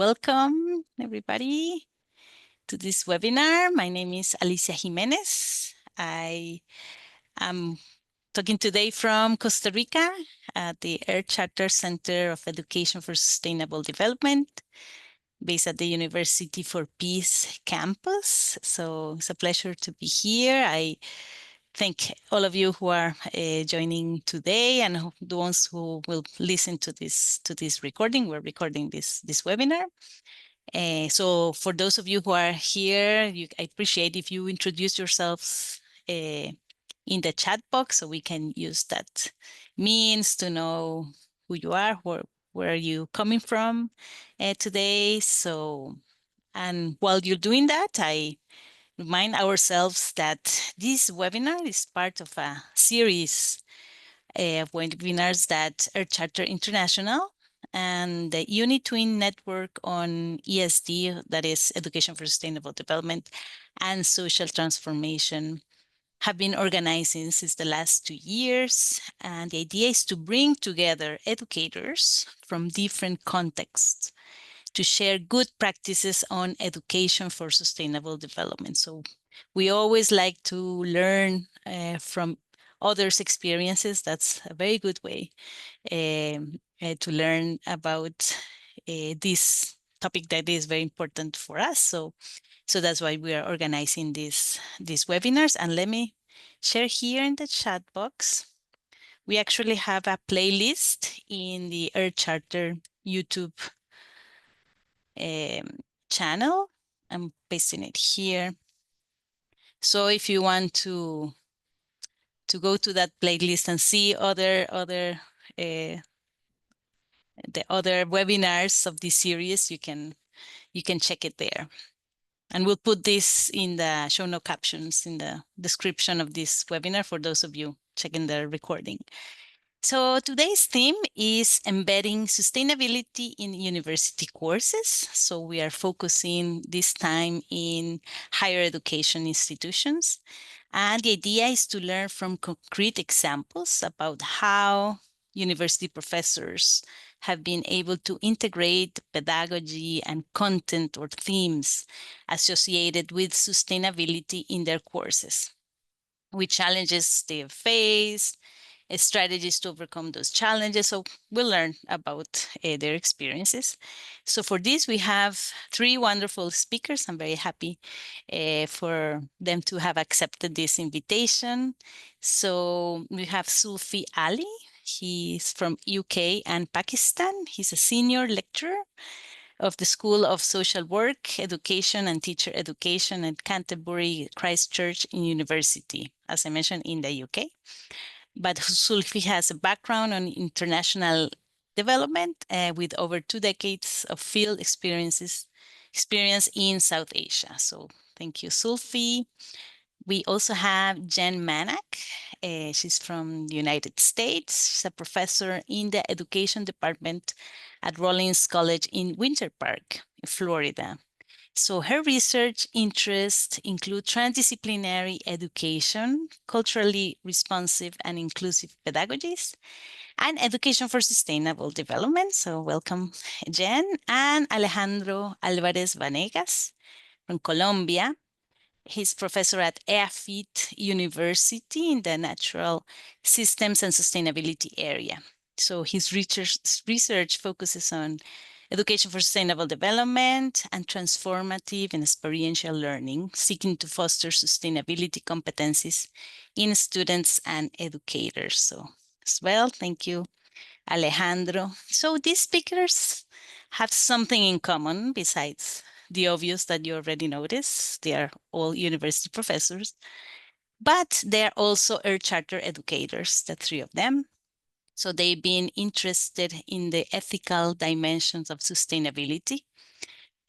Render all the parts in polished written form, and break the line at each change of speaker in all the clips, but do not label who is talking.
Welcome, everybody, to this webinar. My name is Alicia Jimenez. I am talking today from Costa Rica at the Earth Charter Center of Education for Sustainable Development, based at the University for Peace campus. So it's a pleasure to be here. I thank all of you who are joining today and the ones who will listen to this recording. We're recording this webinar. So for those of you who are here, I appreciate if you introduce yourselves in the chat box so we can use that means to know who you are, where are you coming from today. So, and while you're doing that, I remind ourselves that this webinar is part of a series of webinars that Earth Charter International and the UNITWIN Network on ESD, that is Education for Sustainable Development and Social Transformation, have been organizing since the last 2 years. And the idea is to bring together educators from different contexts to share good practices on education for sustainable development. So we always like to learn from others' experiences. That's a very good way to learn about this topic that is very important for us. So that's why we are organizing these webinars. And let me share here in the chat box. We actually have a playlist in the Earth Charter YouTube channel. I'm pasting it here. So if you want to go to that playlist and see the other webinars of this series, you can check it there. And we'll put this in the show note captions in the description of this webinar for those of you checking the recording. So today's theme is embedding sustainability in university courses. So we are focusing this time in higher education institutions. And the idea is to learn from concrete examples about how university professors have been able to integrate pedagogy and content or themes associated with sustainability in their courses, with challenges they have faced, strategies to overcome those challenges. So we'll learn about their experiences. So for this, we have 3 wonderful speakers. I'm very happy for them to have accepted this invitation. So we have Zulfi Ali. He's from UK and Pakistan. He's a senior lecturer of the School of Social Work, Education and Teacher Education at Cantebury Christ Church University, as I mentioned, in the UK. But Zulfi has a background on international development with over 2 decades of field experience in South Asia. So thank you, Zulfi. We also have Jen Manak. She's from the United States. She's a professor in the education department at Rollins College in Winter Park, Florida. So her research interests include transdisciplinary education, culturally responsive and inclusive pedagogies, and education for sustainable development. So welcome, Jen. And Alejandro Alvarez Vanegas from Colombia. He's professor at EAFIT University in the Natural Systems and Sustainability area. So his research focuses on education for sustainable development and transformative and experiential learning, seeking to foster sustainability competencies in students and educators. So as well, thank you, Alejandro. So these speakers have something in common besides the obvious that you already noticed. They are all university professors, but they're also Earth Charter educators, the 3 of them. So they've been interested in the ethical dimensions of sustainability.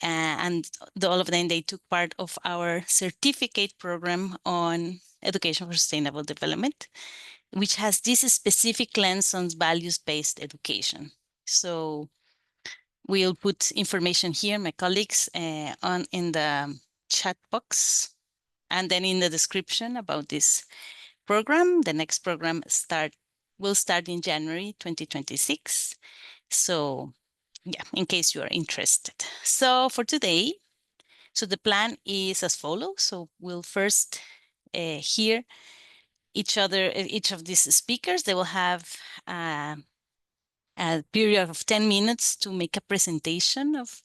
And all of them, they took part of our certificate program on education for sustainable development, which has this specific lens on values-based education. So we'll put information here, my colleagues, in the chat box, and then in the description about this program. The next program will start in January 2026. So yeah, in case you are interested. So for today, so the plan is as follows. So we'll first hear each of these speakers. They will have a period of 10 minutes to make a presentation of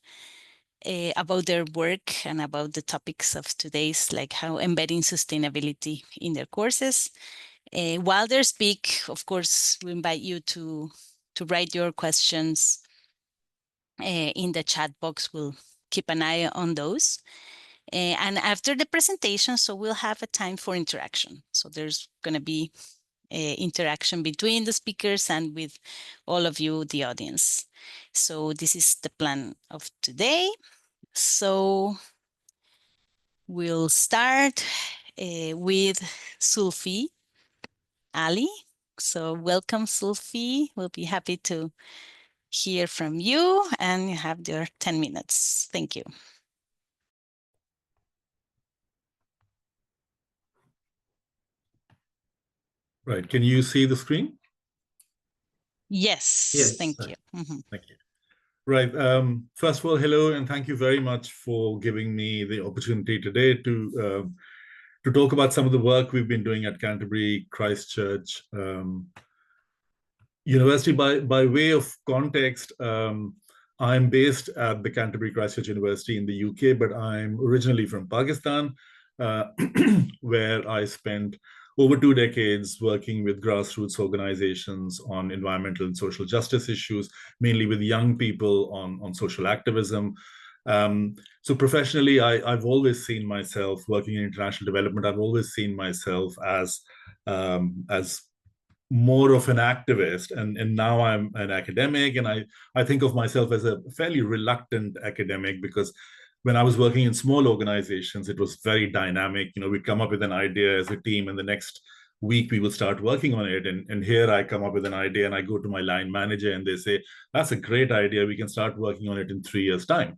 about their work and about the topics of today's, like how embedding sustainability in their courses. While they speak, of course, we invite you to write your questions in the chat box. We'll keep an eye on those. And after the presentation, so we'll have a time for interaction. So there's going to be interaction between the speakers and with all of you, the audience. So this is the plan of today. So we'll start with Zulfi Ali. So welcome, Zulfi. We'll be happy to hear from you, and you have your 10 minutes. Thank you.
Right. Can you see the screen?
Yes.
Yes.
Thank you. Mm-hmm.
Thank you. Right. First of all, hello, and thank you very much for giving me the opportunity today to talk about some of the work we've been doing at Cantebury Christ Church University. By way of context, I'm based at the Canterbury Christ Church University in the UK, but I'm originally from Pakistan, where I spent over 2 decades working with grassroots organizations on environmental and social justice issues, mainly with young people on social activism. So professionally, I've always seen myself working in international development. I've always seen myself as more of an activist, and now I'm an academic, and I think of myself as a fairly reluctant academic, because when I was working in small organizations, it was very dynamic. We'd come up with an idea as a team, and the next week we will start working on it. And here I come up with an idea, and I go to my line manager, and they say, "That's a great idea. We can start working on it in 3 years' time."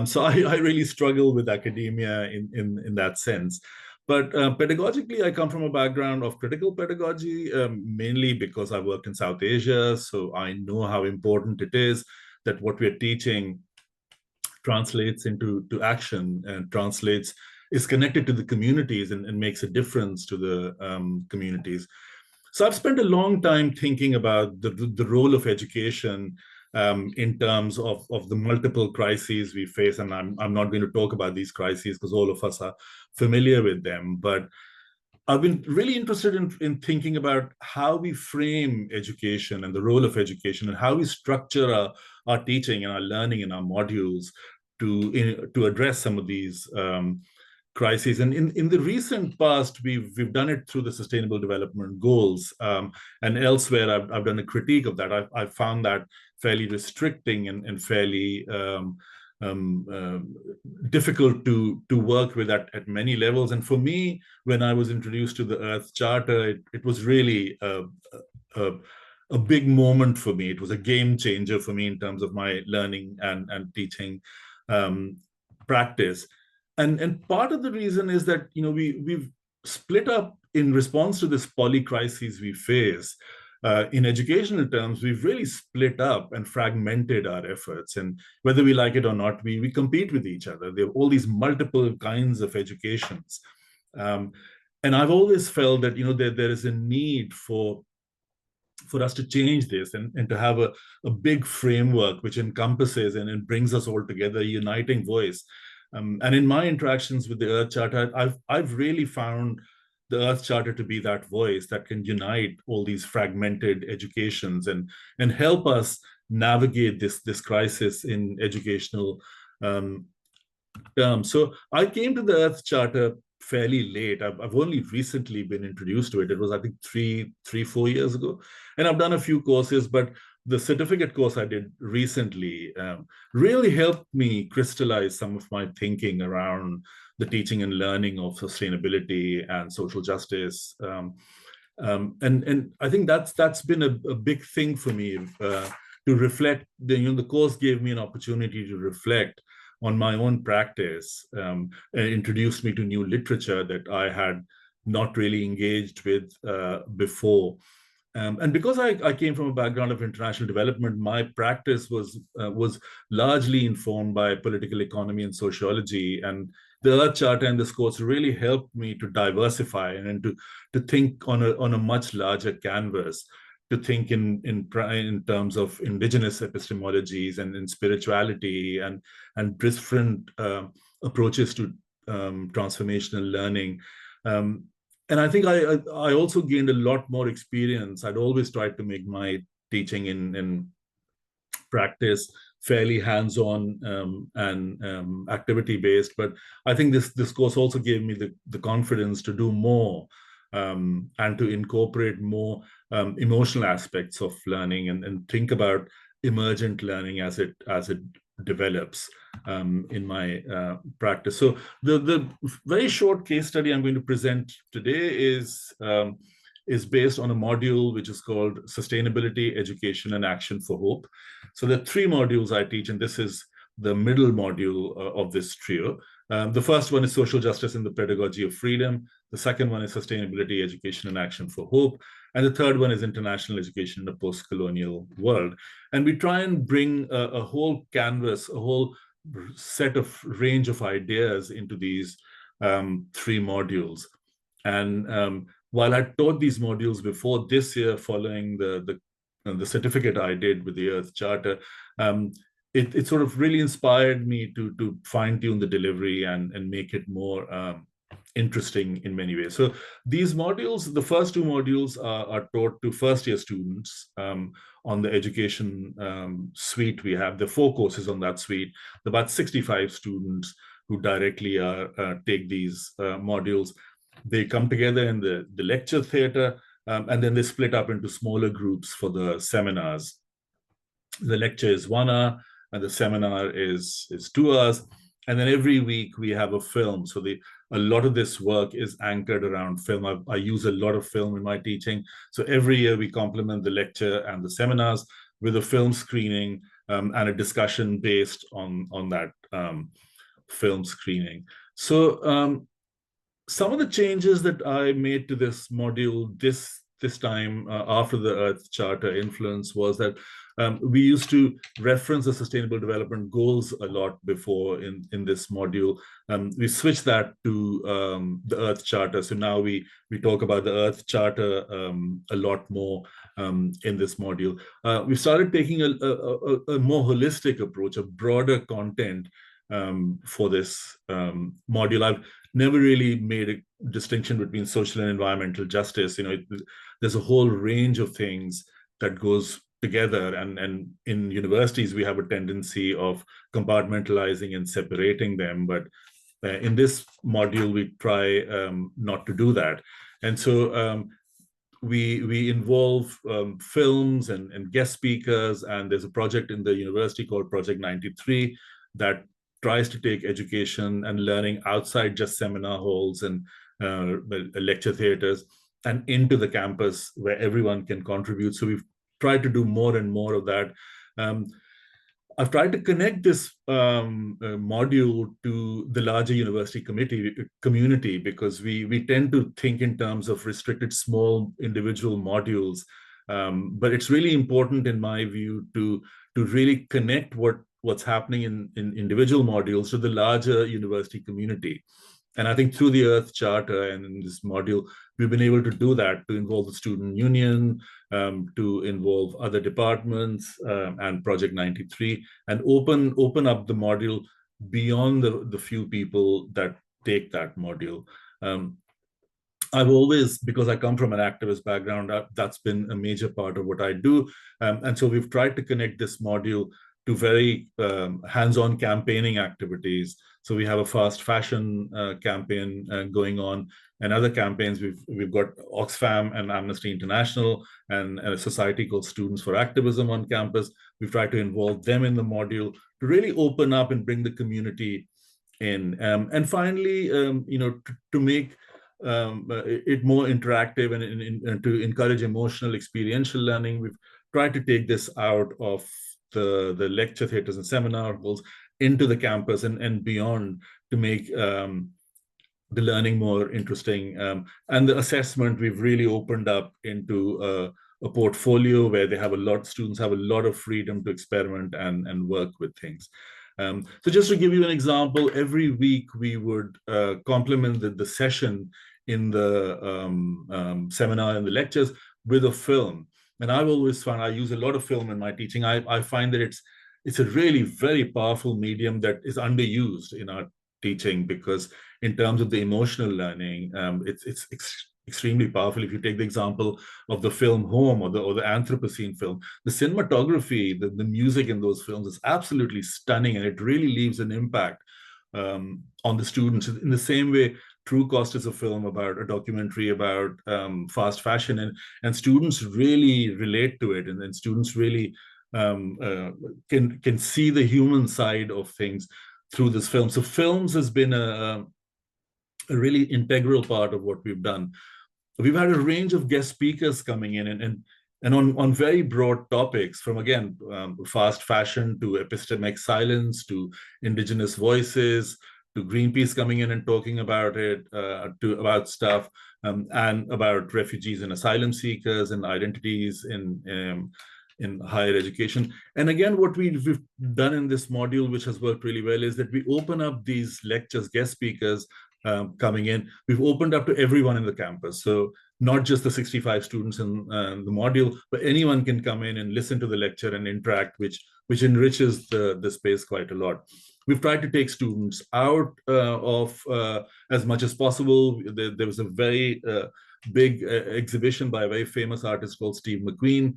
So I really struggle with academia in that sense. But pedagogically, I come from a background of critical pedagogy, mainly because I worked in South Asia. So I know how important it is that what we're teaching translates into action, and is connected to the communities, and makes a difference to the communities. So I've spent a long time thinking about the role of education in terms of the multiple crises we face. And I'm not going to talk about these crises because all of us are familiar with them. But I've been really interested in thinking about how we frame education and the role of education, and how we structure our teaching and our learning and our modules to address some of these crises. And in the recent past, we've done it through the Sustainable Development Goals, and elsewhere I've done a critique of that. I've found that fairly restricting and fairly difficult to work with at many levels. And for me, when I was introduced to the Earth Charter, it was really a big moment for me. It was a game changer for me in terms of my learning and teaching practice. And part of the reason is that we've split up in response to this polycrisis we face. In educational terms, we've really split up and fragmented our efforts. And whether we like it or not, we compete with each other. There are all these multiple kinds of educations. And I've always felt that there is a need for us to change this, and to have a big framework which encompasses and brings us all together, a uniting voice. And in my interactions with the Earth Charter, I've really found the Earth Charter to be that voice that can unite all these fragmented educations and help us navigate this crisis in educational terms. So I came to the Earth Charter fairly late. I've only recently been introduced to it. It was, I think, 4 years ago. And I've done a few courses, but the certificate course I did recently really helped me crystallize some of my thinking around the teaching and learning of sustainability and social justice. And I think that's been a big thing for me, to reflect. The course gave me an opportunity to reflect on my own practice, and introduced me to new literature that I had not really engaged with before. And because I came from a background of international development, my practice was largely informed by political economy and sociology. And the Earth Charter and this course really helped me to diversify and to think on a much larger canvas, to think in terms of indigenous epistemologies and in spirituality and different approaches to transformational learning. And I think I also gained a lot more experience. I'd always tried to make my teaching in practice fairly hands-on and activity-based. But I think this course also gave me the confidence to do more and to incorporate more emotional aspects of learning and think about emergent learning as it develops in my practice. So the very short case study I'm going to present today is based on a module which is called Sustainability, Education, and Action for Hope. So there are 3 modules I teach, and this is the middle module of this trio. The first one is Social Justice in the Pedagogy of Freedom. The second one is Sustainability, Education, and Action for Hope. And the third one is International Education in a Post-Colonial World. And we try and bring a whole canvas, a whole set of range of ideas into these 3 modules. And while I taught these modules before this year, following the certificate I did with the Earth Charter, it sort of really inspired me to fine-tune the delivery and make it more interesting in many ways. So these modules, the first 2 modules are taught to first-year students on the education suite we have. The 4 courses on that suite, about 65 students who directly take these modules. They come together in the lecture theater, and then they split up into smaller groups for the seminars. The lecture is 1 hour, and the seminar is 2 hours. And then every week we have a film. So a lot of this work is anchored around film. I use a lot of film in my teaching. So every year we complement the lecture and the seminars with a film screening and a discussion based on that film screening. So some of the changes that I made to this module this time after the Earth Charter influence was that we used to reference the Sustainable Development Goals a lot before in this module. We switched that to the Earth Charter. So now we talk about the Earth Charter a lot more in this module. We started taking a more holistic approach, a broader content for this module. I've never really made a distinction between social and environmental justice. There's a whole range of things that goes together, and in universities we have a tendency of compartmentalizing and separating them, but in this module we try not to do that. And so we involve films and guest speakers, and there's a project in the university called Project 93 that tries to take education and learning outside just seminar halls and lecture theaters and into the campus where everyone can contribute. So we've tried to do more and more of that. I've tried to connect this module to the larger university community because we tend to think in terms of restricted small individual modules. But it's really important, in my view, to really connect what's happening in individual modules to the larger university community. And I think through the Earth Charter and in this module, we've been able to do that, to involve the student union, to involve other departments and Project 93, and open up the module beyond the few people that take that module. I've always, because I come from an activist background, that's been a major part of what I do. And so we've tried to connect this module to very hands-on campaigning activities. So we have a fast fashion campaign going on, and other campaigns. We've got Oxfam and Amnesty International and a society called Students for Activism on campus. We've tried to involve them in the module to really open up and bring the community in. And finally, to make it more interactive and to encourage emotional experiential learning, we've tried to take this out of the lecture theaters and seminar halls into the campus and beyond, to make the learning more interesting. And the assessment, we've really opened up into a portfolio where they have students have a lot of freedom to experiment and work with things. So just to give you an example, every week we would complement the session in the seminar and the lectures with a film. And I've always found, I use a lot of film in my teaching. I find that it's a really very powerful medium that is underused in our teaching, because in terms of the emotional learning, it's extremely powerful. If you take the example of the film Home, or the Anthropocene film, the cinematography, the music in those films is absolutely stunning, and it really leaves an impact on the students. In the same way, True Cost is a film about a documentary about fast fashion, and students really relate to it, and then students really can see the human side of things through this film. So films has been a really integral part of what we've done. We've had a range of guest speakers coming in, and on very broad topics, from again fast fashion to epistemic silence to indigenous voices to Greenpeace coming in and talking about it, about stuff, and about refugees and asylum seekers and identities in higher education. And again, what we've done in this module, which has worked really well, is that we open up these lectures, guest speakers coming in. We've opened up to everyone in the campus. So not just the 65 students in the module, but anyone can come in and listen to the lecture and interact, which enriches the space quite a lot. We've tried to take students out of as much as possible. There was a very big exhibition by a very famous artist called Steve McQueen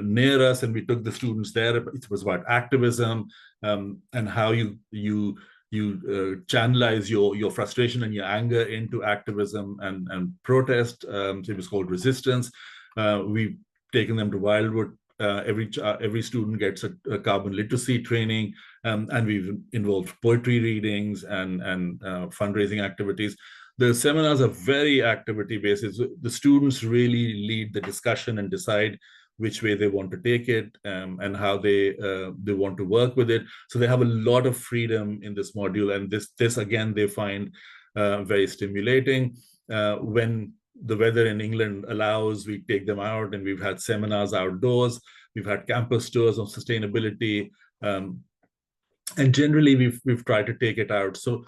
near us, and we took the students there. It was about activism and how you channelize your frustration and your anger into activism and protest. So it was called Resistance. We've taken them to Wildwood. Every student gets a carbon literacy training, and we've involved poetry readings and fundraising activities. The seminars are very activity-based. The students really lead the discussion and decide which way they want to take it, and how they want to work with it. So they have a lot of freedom in this module, and this again they find very stimulating. When the weather in England allows, we take them out, and we've had seminars outdoors. We've had campus tours on sustainability, and generally we've tried to take it out. So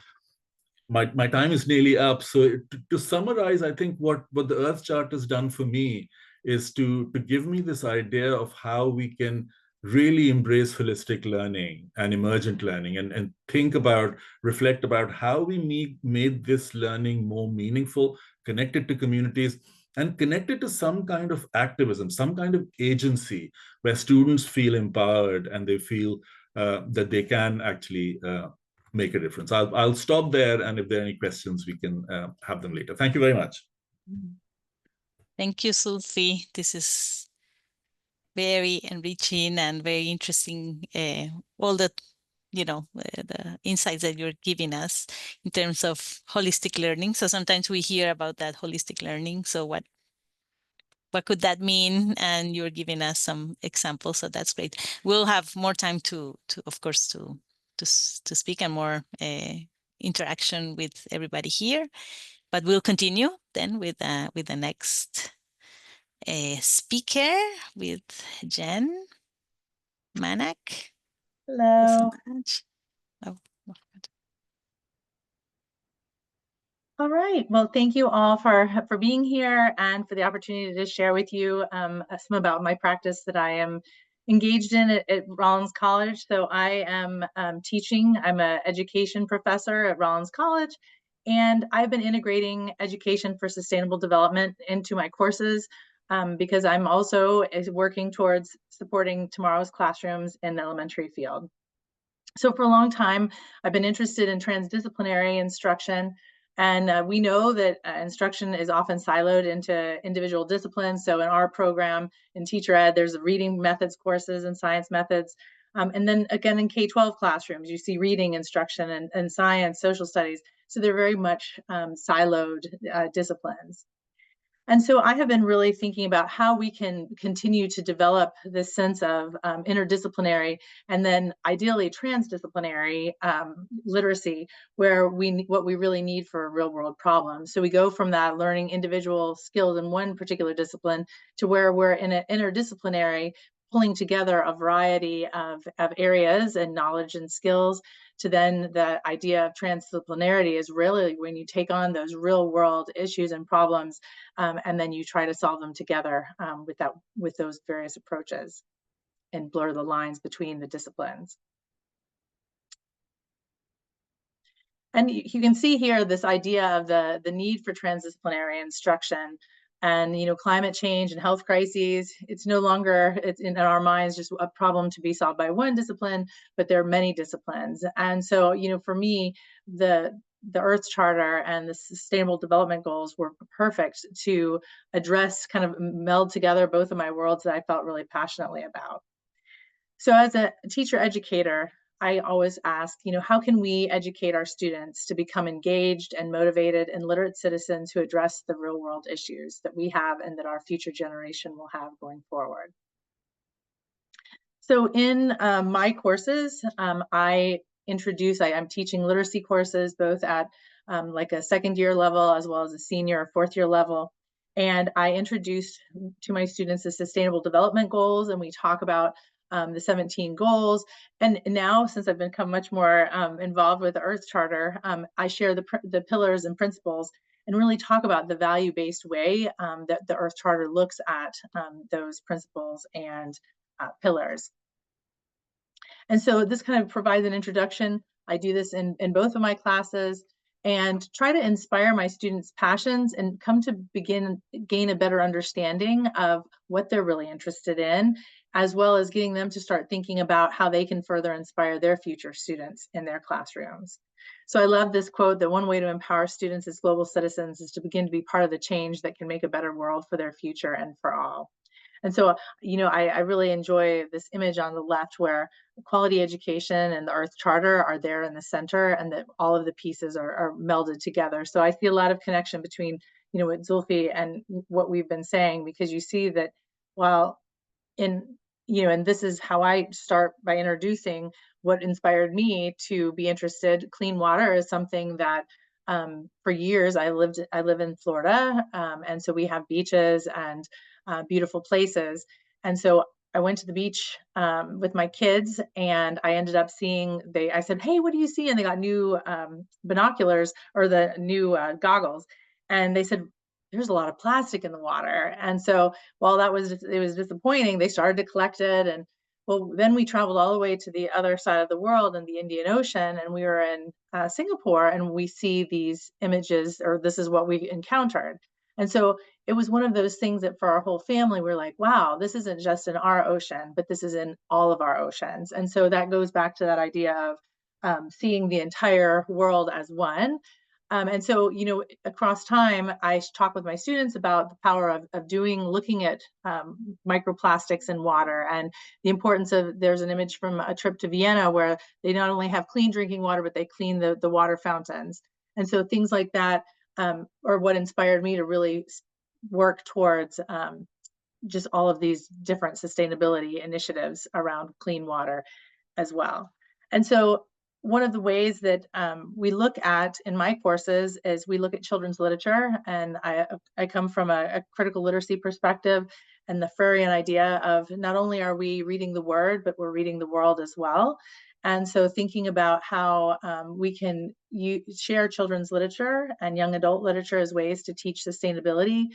my time is nearly up. So to summarize, I think what the Earth Chart has done for me is to give me this idea of how we can really embrace holistic learning and emergent learning, and reflect about how we made this learning more meaningful, connected to communities, and connected to some kind of activism, some kind of agency, where students feel empowered and they feel that they can actually make a difference. I'll stop there, and if there are any questions, we can have them later. Thank you very much.
Thank you, Zulfi. This is very enriching and very interesting. All the insights that you're giving us in terms of holistic learning. So sometimes we hear about that holistic learning. So what could that mean? And you're giving us some examples. So that's great. We'll have more time to of course, to speak, and more interaction with everybody here. But we'll continue then with the next speaker, with Jen Manak.
Hello.
Oh.
All right. Well, thank you all for being here and for the opportunity to share with you some about my practice that I am engaged in at Rollins College. So I am teaching. I'm an education professor at Rollins College, and I've been integrating education for sustainable development into my courses because I'm also working towards supporting tomorrow's classrooms in the elementary field. So for a long time, I've been interested in transdisciplinary instruction. And we know that instruction is often siloed into individual disciplines. So in our program in teacher ed, there's reading methods courses and science methods. And then again, in K-12 classrooms, you see reading instruction and science, social studies. So they're very much siloed disciplines. And so I have been really thinking about how we can continue to develop this sense of interdisciplinary and then ideally transdisciplinary literacy, where what we really need for a real world problem. So we go from that learning individual skills in one particular discipline to where we're in an interdisciplinary, pulling together a variety of areas and knowledge and skills, to then the idea of transdisciplinarity is really when you take on those real world issues and problems, and then you try to solve them together with those various approaches and blur the lines between the disciplines. And you can see here this idea of the need for transdisciplinary instruction. And climate change and health crises, it's no longer, it's in our minds just a problem to be solved by one discipline, but there are many disciplines. And so for me, the Earth Charter and the Sustainable Development Goals were perfect to address, kind of meld together both of my worlds that I felt really passionately about. So as a teacher educator, I always ask, how can we educate our students to become engaged and motivated and literate citizens who address the real world issues that we have and that our future generation will have going forward? So in my courses, I'm teaching literacy courses both at like a second year level as well as a senior or fourth year level. And I introduce to my students the Sustainable Development Goals, and we talk about the 17 goals. And now, since I've become much more involved with the Earth Charter, I share the pillars and principles and really talk about the value-based way that the Earth Charter looks at those principles and pillars. And so this kind of provides an introduction. I do this in both of my classes and try to inspire my students' passions and come to gain a better understanding of what they're really interested in, as well as getting them to start thinking about how they can further inspire their future students in their classrooms. So I love this quote that one way to empower students as global citizens is to begin to be part of the change that can make a better world for their future and for all. And so, I really enjoy this image on the left where quality education and the Earth Charter are there in the center, and that all of the pieces are melded together. So I see a lot of connection between, what Zulfi and what we've been saying, because you see that while and this is how I start by introducing what inspired me to be interested. Clean water is something that for years I live in Florida, and so we have beaches and beautiful places. And so I went to the beach with my kids, and I ended up seeing, I said, "Hey, what do you see?" And they got new binoculars, or the new goggles. And they said, "There's a lot of plastic in the water." And so while it was disappointing, they started to collect it. And well, then we traveled all the way to the other side of the world in the Indian Ocean, and we were in Singapore, and we see these images, or this is what we encountered. And so it was one of those things that for our whole family, we're like, wow, this isn't just in our ocean, but this is in all of our oceans. And so that goes back to that idea of seeing the entire world as one. And so, across time, I talk with my students about the power of looking at microplastics in water, and the importance of, there's an image from a trip to Vienna where they not only have clean drinking water, but they clean the water fountains. And so things like that are what inspired me to really work towards just all of these different sustainability initiatives around clean water as well. And so one of the ways that we look at in my courses is we look at children's literature, and I come from a critical literacy perspective, and the Freudian idea of not only are we reading the word, but we're reading the world as well. And so thinking about how we can share children's literature and young adult literature as ways to teach sustainability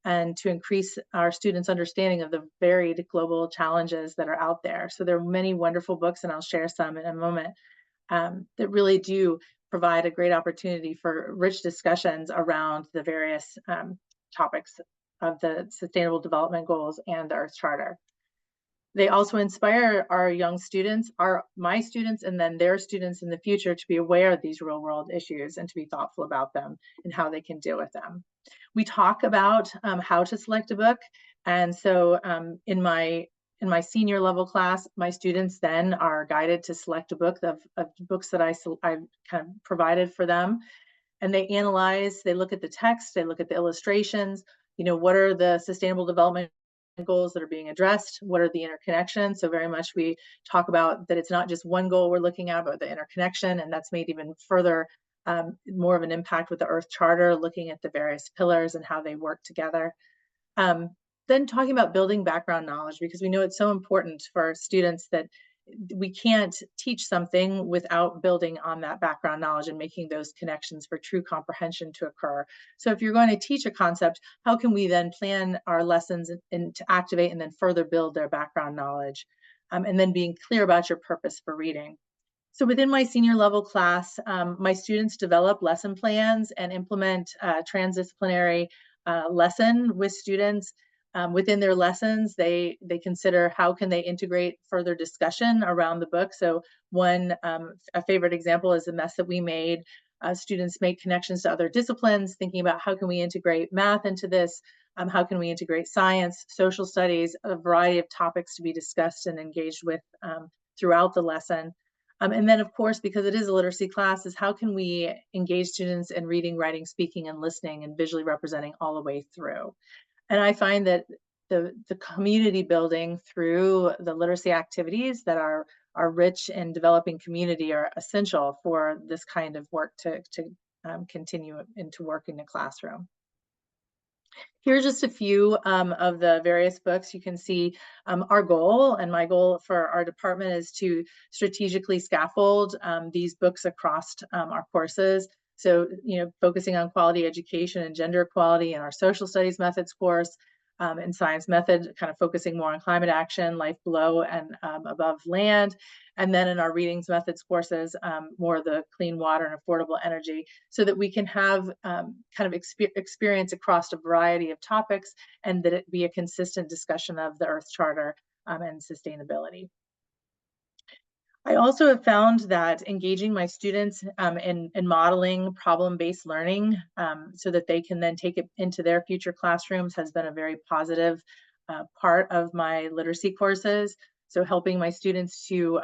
and to increase our students' understanding of the varied global challenges that are out there. So there are many wonderful books, and I'll share some in a moment, that really do provide a great opportunity for rich discussions around the various topics of the Sustainable Development Goals and the Earth Charter. They also inspire our young students, my students, and then their students in the future to be aware of these real world issues and to be thoughtful about them and how they can deal with them. We talk about how to select a book. And so in my senior level class, my students then are guided to select a book of books that I've kind of provided for them. And they analyze, they look at the text, they look at the illustrations. what are the sustainable development goals that are being addressed? What are the interconnections? So very much we talk about that it's not just one goal we're looking at, but the interconnection, and that's made even further more of an impact with the Earth Charter, looking at the various pillars and how they work together. Then talking about building background knowledge, because we know it's so important for our students that we can't teach something without building on that background knowledge and making those connections for true comprehension to occur. So if you're going to teach a concept, how can we then plan our lessons and to activate and then further build their background knowledge? And then being clear about your purpose for reading. So within my senior level class, my students develop lesson plans and implement transdisciplinary lesson with students. Within their lessons, they consider how can they integrate further discussion around the book. So a favorite example is the mess that we made. Students make connections to other disciplines, thinking about how can we integrate math into this, how can we integrate science, social studies, a variety of topics to be discussed and engaged with throughout the lesson. And then, of course, because it is a literacy class, is how can we engage students in reading, writing, speaking, and listening, and visually representing all the way through. And I find that the community building through the literacy activities that are rich in developing community are essential for this kind of work to continue into work in the classroom. Here are just a few of the various books. You can see our goal, and my goal for our department is to strategically scaffold these books across our courses. So, focusing on quality education and gender equality in our social studies methods course, and science method, kind of focusing more on climate action, life below and above land. And then in our readings methods courses, more of the clean water and affordable energy, so that we can have kind of experience across a variety of topics, and that it be a consistent discussion of the Earth Charter and sustainability. I also have found that engaging my students in modeling problem-based learning so that they can then take it into their future classrooms has been a very positive part of my literacy courses. So helping my students to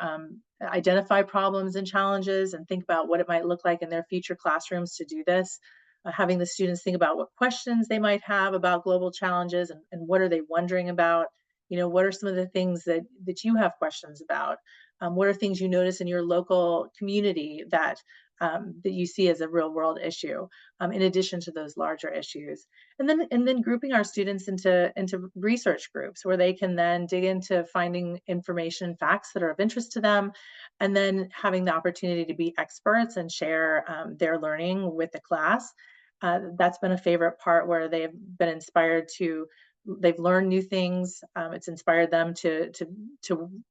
identify problems and challenges and think about what it might look like in their future classrooms to do this. Having the students think about what questions they might have about global challenges and what are they wondering about. What are some of the things that you have questions about? What are things you notice in your local community that you see as a real world issue, in addition to those larger issues? And then grouping our students into research groups where they can then dig into finding information, facts that are of interest to them, and then having the opportunity to be experts and share their learning with the class. That's been a favorite part, where they've been inspired to. They've learned new things. It's inspired them to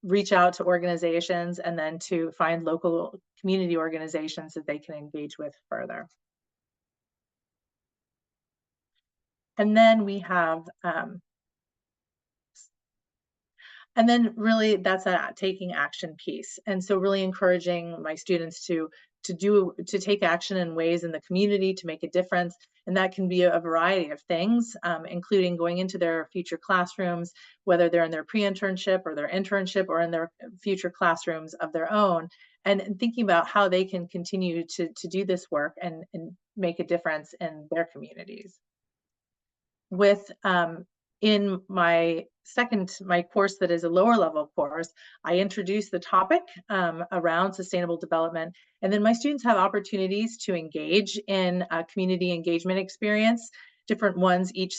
reach out to organizations and then to find local community organizations that they can engage with further. And then we have, and then really that's a taking action piece. And so really encouraging my students to take action in ways in the community to make a difference. And that can be a variety of things, including going into their future classrooms, whether they're in their pre-internship or their internship or in their future classrooms of their own, and thinking about how they can continue to do this work and make a difference in their communities. In my course that is a lower level course, I introduce the topic around sustainable development, and then my students have opportunities to engage in a community engagement experience, different ones each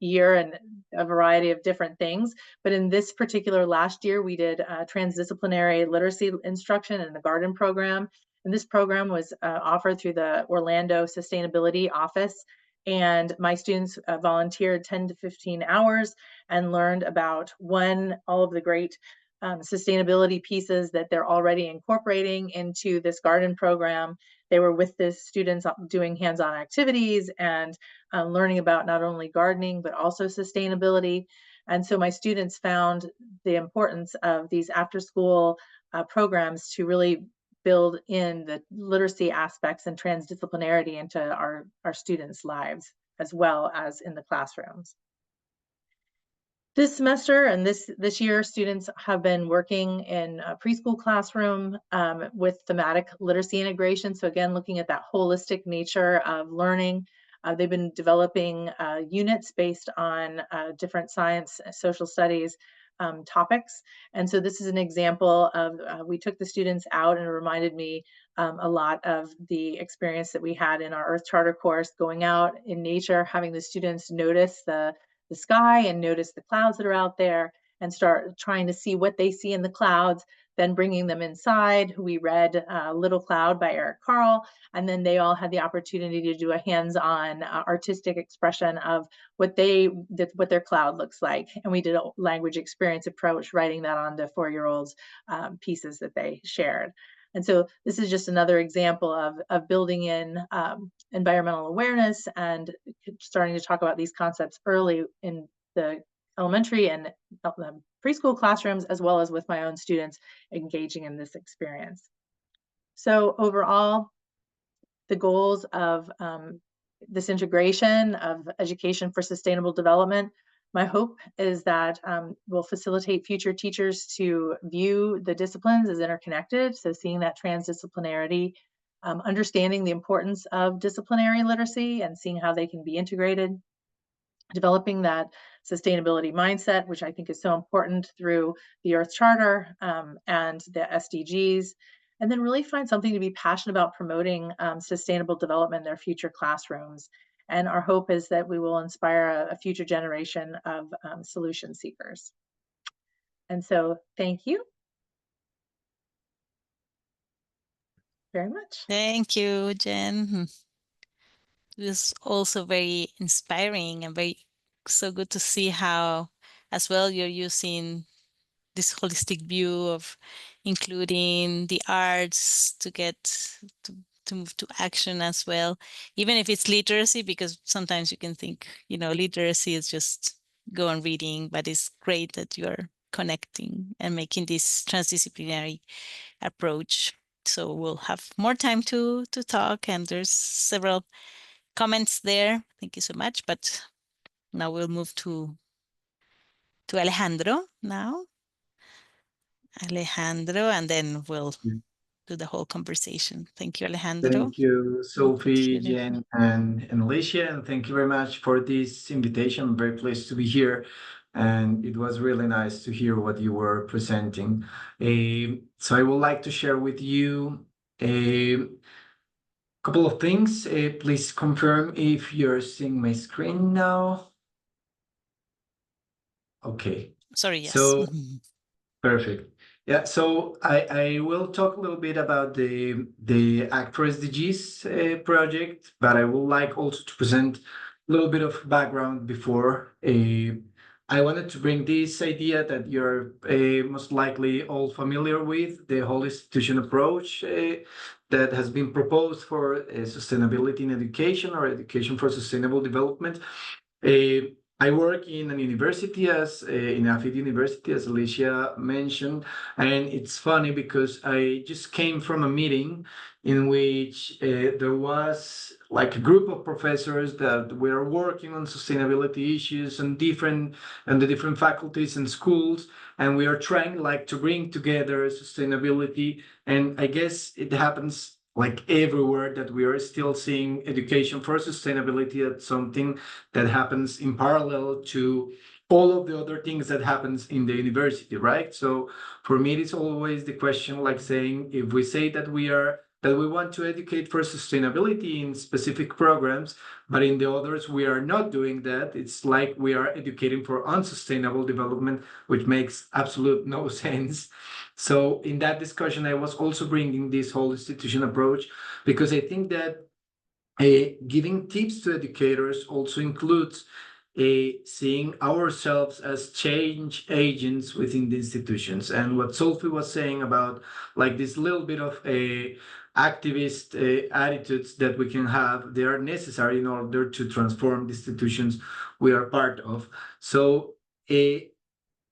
year, and a variety of different things. But in this particular last year, we did transdisciplinary literacy instruction in the garden program, and this program was offered through the Orlando Sustainability Office. And my students volunteered 10 to 15 hours and learned about all of the great sustainability pieces that they're already incorporating into this garden program. They were with the students doing hands-on activities and learning about not only gardening, but also sustainability. And so my students found the importance of these after-school programs to really build in the literacy aspects and transdisciplinarity into our students' lives, as well as in the classrooms. This semester and this year, students have been working in a preschool classroom with thematic literacy integration. So again, looking at that holistic nature of learning. They've been developing units based on different science, social studies topics. And so this is an example of, we took the students out, and it reminded me a lot of the experience that we had in our Earth Charter course, going out in nature, having the students notice the sky and notice the clouds that are out there, and start trying to see what they see in the clouds, then bringing them inside. We read Little Cloud by Eric Carle, and then they all had the opportunity to do a hands-on artistic expression of what their cloud looks like. And we did a language experience approach, writing that on the 4-year-olds' pieces that they shared. And so this is just another example of building in environmental awareness and starting to talk about these concepts early in the elementary and preschool classrooms, as well as with my own students engaging in this experience. So overall, the goals of this integration of education for sustainable development, my hope is that we'll facilitate future teachers to view the disciplines as interconnected. So seeing that transdisciplinarity, understanding the importance of disciplinary literacy and seeing how they can be integrated, developing that sustainability mindset, which I think is so important through the Earth Charter and the SDGs, and then really find something to be passionate about promoting sustainable development in their future classrooms. And our hope is that we will inspire a future generation of solution seekers. And so thank you very much.
Thank you, Jen. It was also very inspiring and so good to see how as well you're using this holistic view of including the arts to get to move to action as well, even if it's literacy, because sometimes you can think, literacy is just go on reading, but it's great that you're connecting and making this transdisciplinary approach. So we'll have more time to talk, and there's several comments there. Thank you so much. But now we'll move to Alejandro now. Alejandro, and then we'll do the whole conversation. Thank you, Alejandro.
Thank you, Zulfi, Jen, and Alicia, and thank you very much for this invitation. I'm very pleased to be here, and it was really nice to hear what you were presenting. So I would like to share with you a couple of things. Please confirm if you're seeing my screen now. Okay.
Sorry, yes.
So, perfect. Yeah, so I will talk a little bit about the Act for SDGs project, but I would like also to present a little bit of background before. I wanted to bring this idea that you're most likely all familiar with, the whole institution approach that has been proposed for sustainability in education, or education for sustainable development. I work in an university in a university, as Alicia mentioned, and it's funny because I just came from a meeting in which there was like a group of professors that were working on sustainability issues and the different faculties and schools, and we are trying like to bring together sustainability. And I guess it happens like everywhere that we are still seeing education for sustainability as something that happens in parallel to all of the other things that happens in the university, right? So for me, it's always the question, like saying, if we say that we want to educate for sustainability in specific programs, but in the others we are not doing that, it's like we are educating for unsustainable development, which makes absolute no sense. So in that discussion, I was also bringing this whole institution approach, because I think that giving tips to educators also includes seeing ourselves as change agents within the institutions. And what Zulfi was saying about like this little bit of activist attitudes that we can have, they are necessary in order to transform the institutions we are part of. So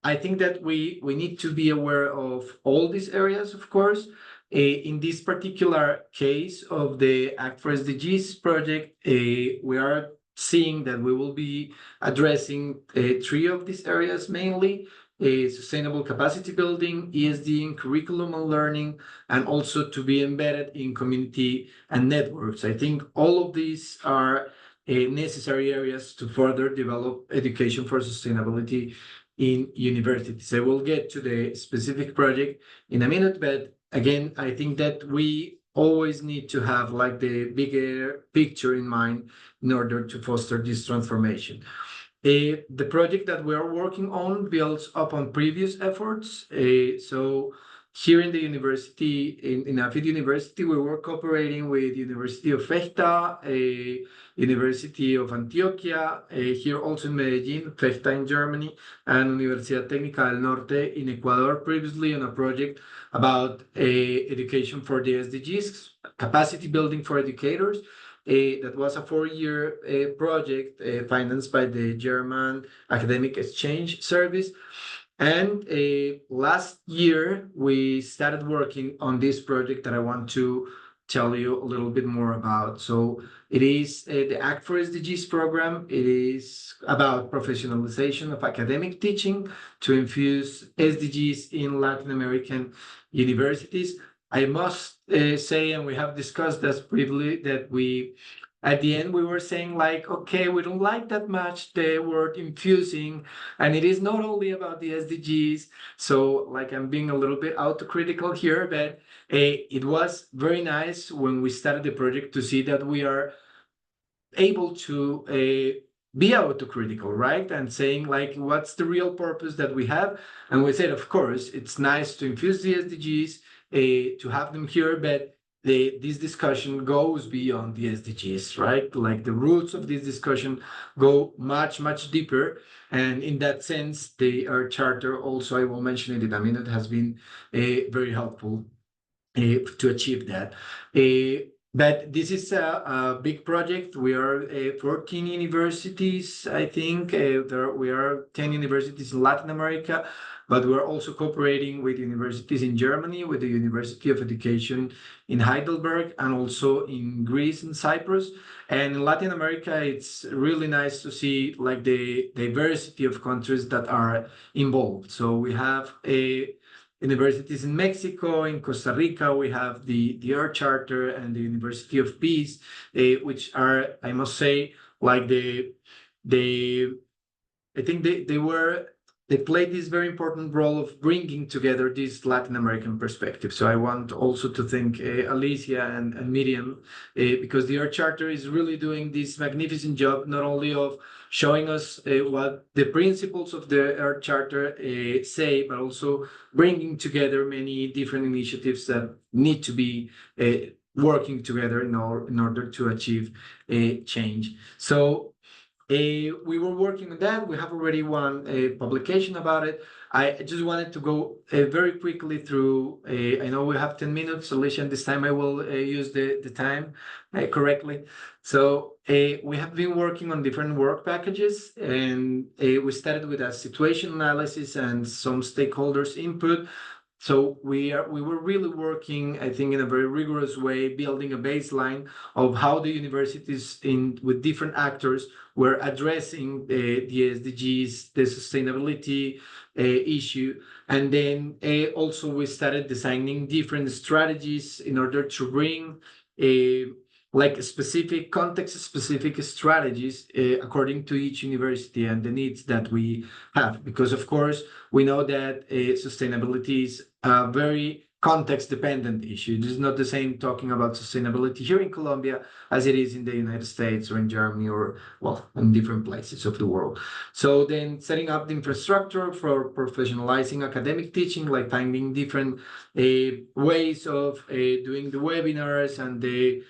I think that we need to be aware of all these areas, of course. In this particular case of the Act for SDGs project, we are seeing that we will be addressing 3 of these areas mainly: sustainable capacity building, ESD in curriculum and learning, and also to be embedded in community and networks. I think all of these are necessary areas to further develop education for sustainability in universities. I will get to the specific project in a minute, but again, I think that we always need to have like the bigger picture in mind in order to foster this transformation. The project that we are working on builds upon previous efforts. So here in the university, in AFIT University, we were cooperating with University of Festa, University of Antioquia, here also in Medellin, Festa in Germany, and Universidad Técnica del Norte in Ecuador, previously on a project about education for the SDGs, capacity building for educators. That was a 4-year project financed by the German Academic Exchange Service. And last year, we started working on this project that I want to tell you a little bit more about. So it is the Act for SDGs program. It is about professionalization of academic teaching to infuse SDGs in Latin American universities. I must say, and we have discussed this briefly, that at the end, we were saying like, okay, we don't like that much the word infusing, and it is not only about the SDGs. So like I'm being a little bit autocritical here, but it was very nice when we started the project to see that we are able to be autocritical, right? And saying like, what's the real purpose that we have? And we said, of course, it's nice to infuse the SDGs, to have them here, but this discussion goes beyond the SDGs, right? Like the roots of this discussion go much, much deeper. And in that sense, the Earth Charter also, I will mention it in a minute, has been very helpful to achieve that. But this is a big project. We are 14 universities, I think. We are 10 universities in Latin America, but we're also cooperating with universities in Germany, with the University of Education in Heidelberg, and also in Greece and Cyprus. And in Latin America, it's really nice to see like the diversity of countries that are involved. So we have universities in Mexico, in Costa Rica, we have the Earth Charter and the University of Peace, which are, I must say, like I think they played this very important role of bringing together this Latin American perspective. So I want also to thank Alicia and Miriam, because the Earth Charter is really doing this magnificent job, not only of showing us what the principles of the Earth Charter say, but also bringing together many different initiatives that need to be working together in order to achieve change. So we were working on that. We have already one publication about it. I just wanted to go very quickly through, I know we have 10 minutes, Alicia, and this time I will use the time correctly. So we have been working on different work packages, and we started with a situation analysis and some stakeholders' input. So we were really working, I think, in a very rigorous way, building a baseline of how the universities with different actors were addressing the SDGs, the sustainability issue. And then also we started designing different strategies in order to bring like specific context-specific strategies according to each university and the needs that we have. Because of course, we know that sustainability is a very context-dependent issue. It is not the same talking about sustainability here in Colombia as it is in the United States or in Germany or, well, in different places of the world. So then setting up the infrastructure for professionalizing academic teaching, like finding different ways of doing the webinars and the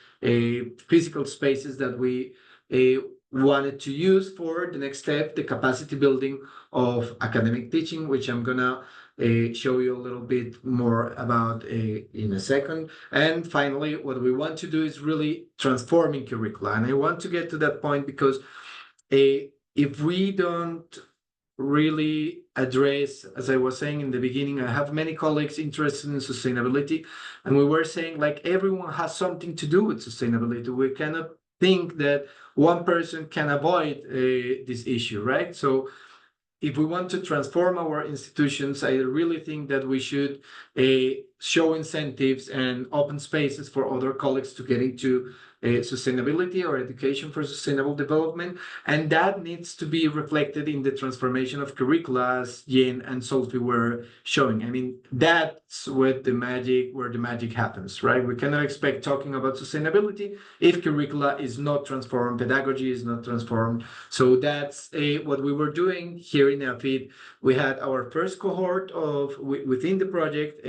physical spaces that we wanted to use for the next step, the capacity building of academic teaching, which I'm gonna show you a little bit more about in a second. And finally, what we want to do is really transforming curricula. And I want to get to that point because if we don't really address, as I was saying in the beginning, I have many colleagues interested in sustainability, and we were saying like everyone has something to do with sustainability. We cannot think that one person can avoid this issue, right? So if we want to transform our institutions, I really think that we should show incentives and open spaces for other colleagues to get into sustainability or education for sustainable development, and that needs to be reflected in the transformation of curricula, as Jen and Zulfi were showing. I mean, that's where the magic happens, right? We cannot expect talking about sustainability if curricula is not transformed, pedagogy is not transformed. So that's what we were doing here in AFID. We had our first cohort of within the project,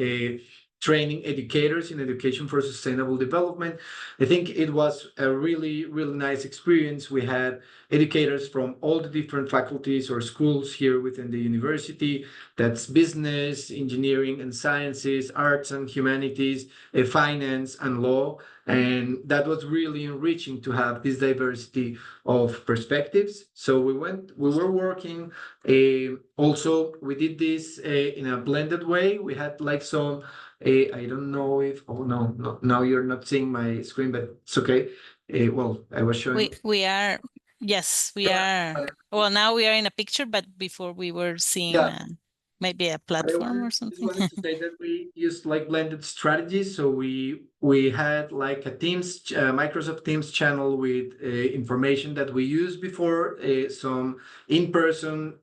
training educators in education for sustainable development. I think it was a really, really nice experience. We had educators from all the different faculties or schools here within the university. That's business, engineering and sciences, arts and humanities, finance and law. And that was really enriching to have this diversity of perspectives. So we were working. Also, we did this in a blended way. We had like some, I don't know if, oh no, now you're not seeing my screen, but it's okay. Well, I was showing.
We are, yes, we are. Well, now we are in a picture, but before we were seeing maybe a platform or something.
I just wanted to say that we used like blended strategies. So we had like a Teams, Microsoft Teams channel with information that we used before some in-person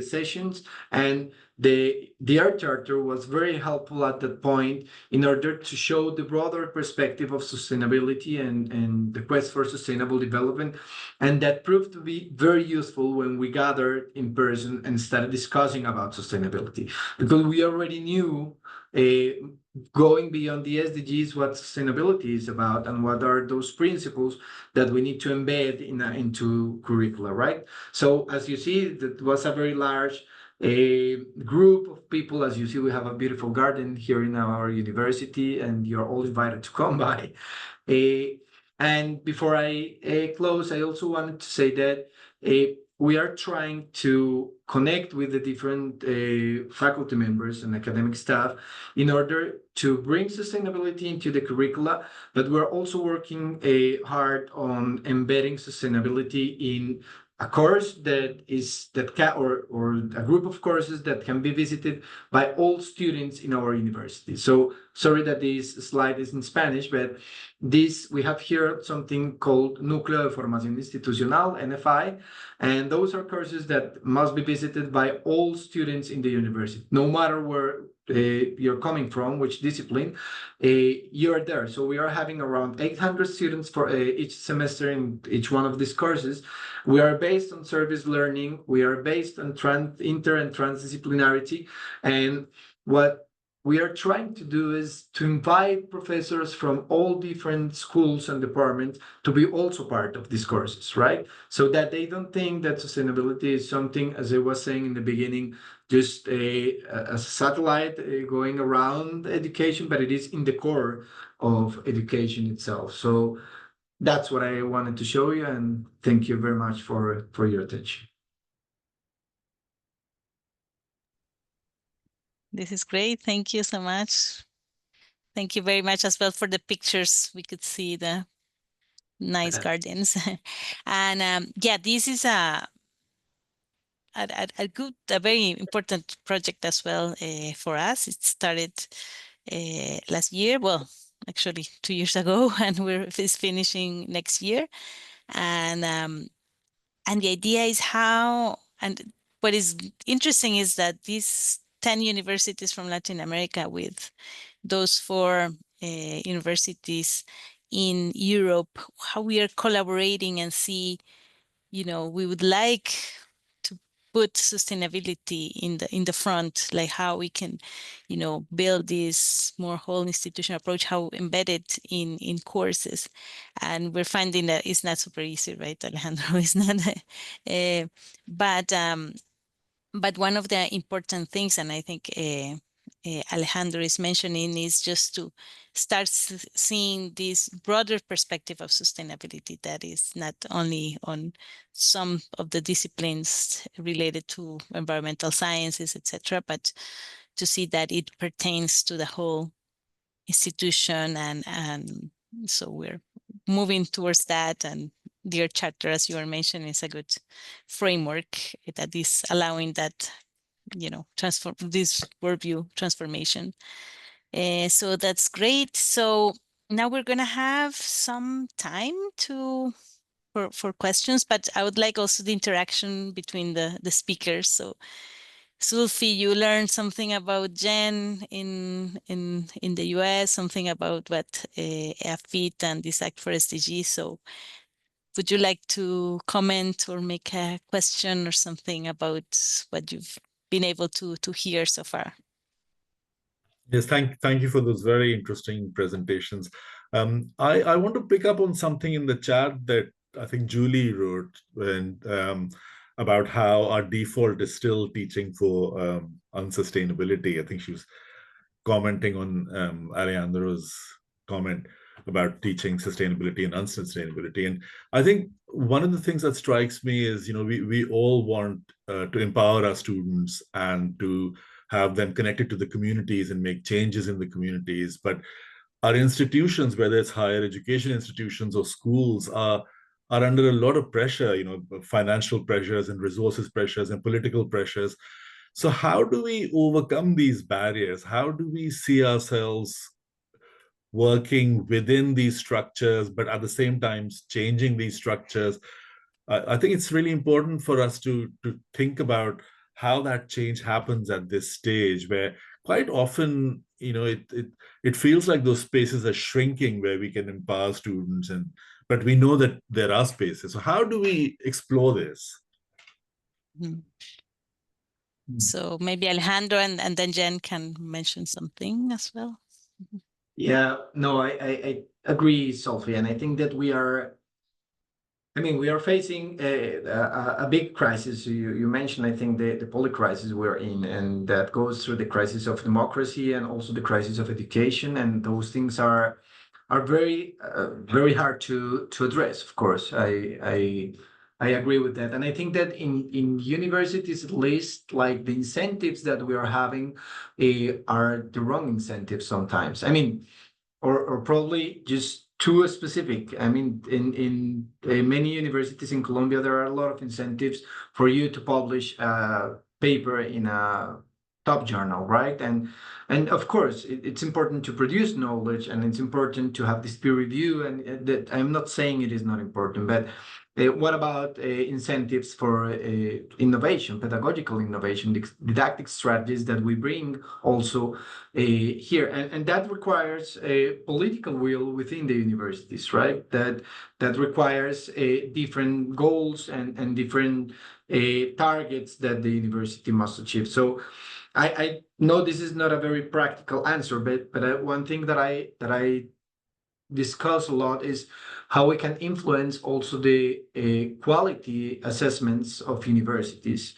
sessions, and the art charter was very helpful at that point in order to show the broader perspective of sustainability and the quest for sustainable development. And that proved to be very useful when we gathered in person and started discussing about sustainability, because we already knew going beyond the SDGs what sustainability is about and what are those principles that we need to embed into curricula, right? So as you see, that was a very large group of people. As you see, we have a beautiful garden here in our university, and you're all invited to come by. And before I close, I also wanted to say that we are trying to connect with the different faculty members and academic staff in order to bring sustainability into the curricula, but we're also working hard on embedding sustainability in a course or a group of courses that can be visited by all students in our university. So sorry that this slide is in Spanish, but we have here something called Núcleo de Formación Institucional, NFI, and those are courses that must be visited by all students in the university, no matter where you're coming from, which discipline, you're there. So we are having around 800 students for each semester in each one of these courses. We are based on service learning. We are based on inter and transdisciplinarity. And what we are trying to do is to invite professors from all different schools and departments to be also part of these courses, right? So that they don't think that sustainability is something, as I was saying in the beginning, just a satellite going around education, but it is in the core of education itself. So that's what I wanted to show you, and thank you very much for your attention.
This is great. Thank you so much. Thank you very much as well for the pictures. We could see the nice gardens. And yeah, this is a very important project as well for us. It started last year. Well, actually 2 years ago, and it's finishing next year. And the idea is what is interesting is that these 10 universities from Latin America, with those 4 universities in Europe, how we are collaborating and see, we would like to put sustainability in the front, like how we can, build this more whole institutional approach, how embedded in courses. And we're finding that it's not super easy, right, Alejandro? It's not, but one of the important things, and I think Alejandro is mentioning, is just to start seeing this broader perspective of sustainability that is not only on some of the disciplines related to environmental sciences, etc., but to see that it pertains to the whole institution. And so we're moving towards that, and the charter, as you were mentioning, is a good framework that is allowing that, transform this worldview transformation. So that's great. So now we're going to have some time for questions, but I would like also the interaction between the speakers. So Zulfi, you learned something about Jen in the US, something about what EAFIT and this Act for SDGs. So would you like to comment or make a question or something about what you've been able to hear so far?
Yes, thank you for those very interesting presentations. I want to pick up on something in the chat that I think Julie wrote about how our default is still teaching for unsustainability. I think she was commenting on Alejandro's comment about teaching sustainability and unsustainability. And I think one of the things that strikes me is, we all want to empower our students and to have them connected to the communities and make changes in the communities. But our institutions, whether it's higher education institutions or schools, are under a lot of pressure, financial pressures and resources pressures and political pressures. So how do we overcome these barriers? How do we see ourselves working within these structures, but at the same time changing these structures? I think it's really important for us to think about how that change happens at this stage, where quite often, it feels like those spaces are shrinking where we can empower students, but we know that there are spaces. So how do we explore this?
So maybe Alejandro and then Jen can mention something as well.
Yeah, no, I agree, Zulfi, and I think that we are facing a big crisis. You mentioned, I think, the public crisis we're in, and that goes through the crisis of democracy and also the crisis of education, and those things are very very hard to address. Of course, I agree with that, and I think that in universities, at least, like the incentives that we are having are the wrong incentives sometimes. I mean, or probably just too specific. I mean, in many universities in Colombia, there are a lot of incentives for you to publish a paper in a top journal, right? And of course, it's important to produce knowledge, and it's important to have this peer review. And that I'm not saying it is not important, but what about incentives for innovation, pedagogical innovation, didactic strategies that we bring also here? And that requires a political will within the universities, right? That requires different goals and different targets that the university must achieve. So I know this is not a very practical answer, but one thing that I discuss a lot is how we can influence also the quality assessments of universities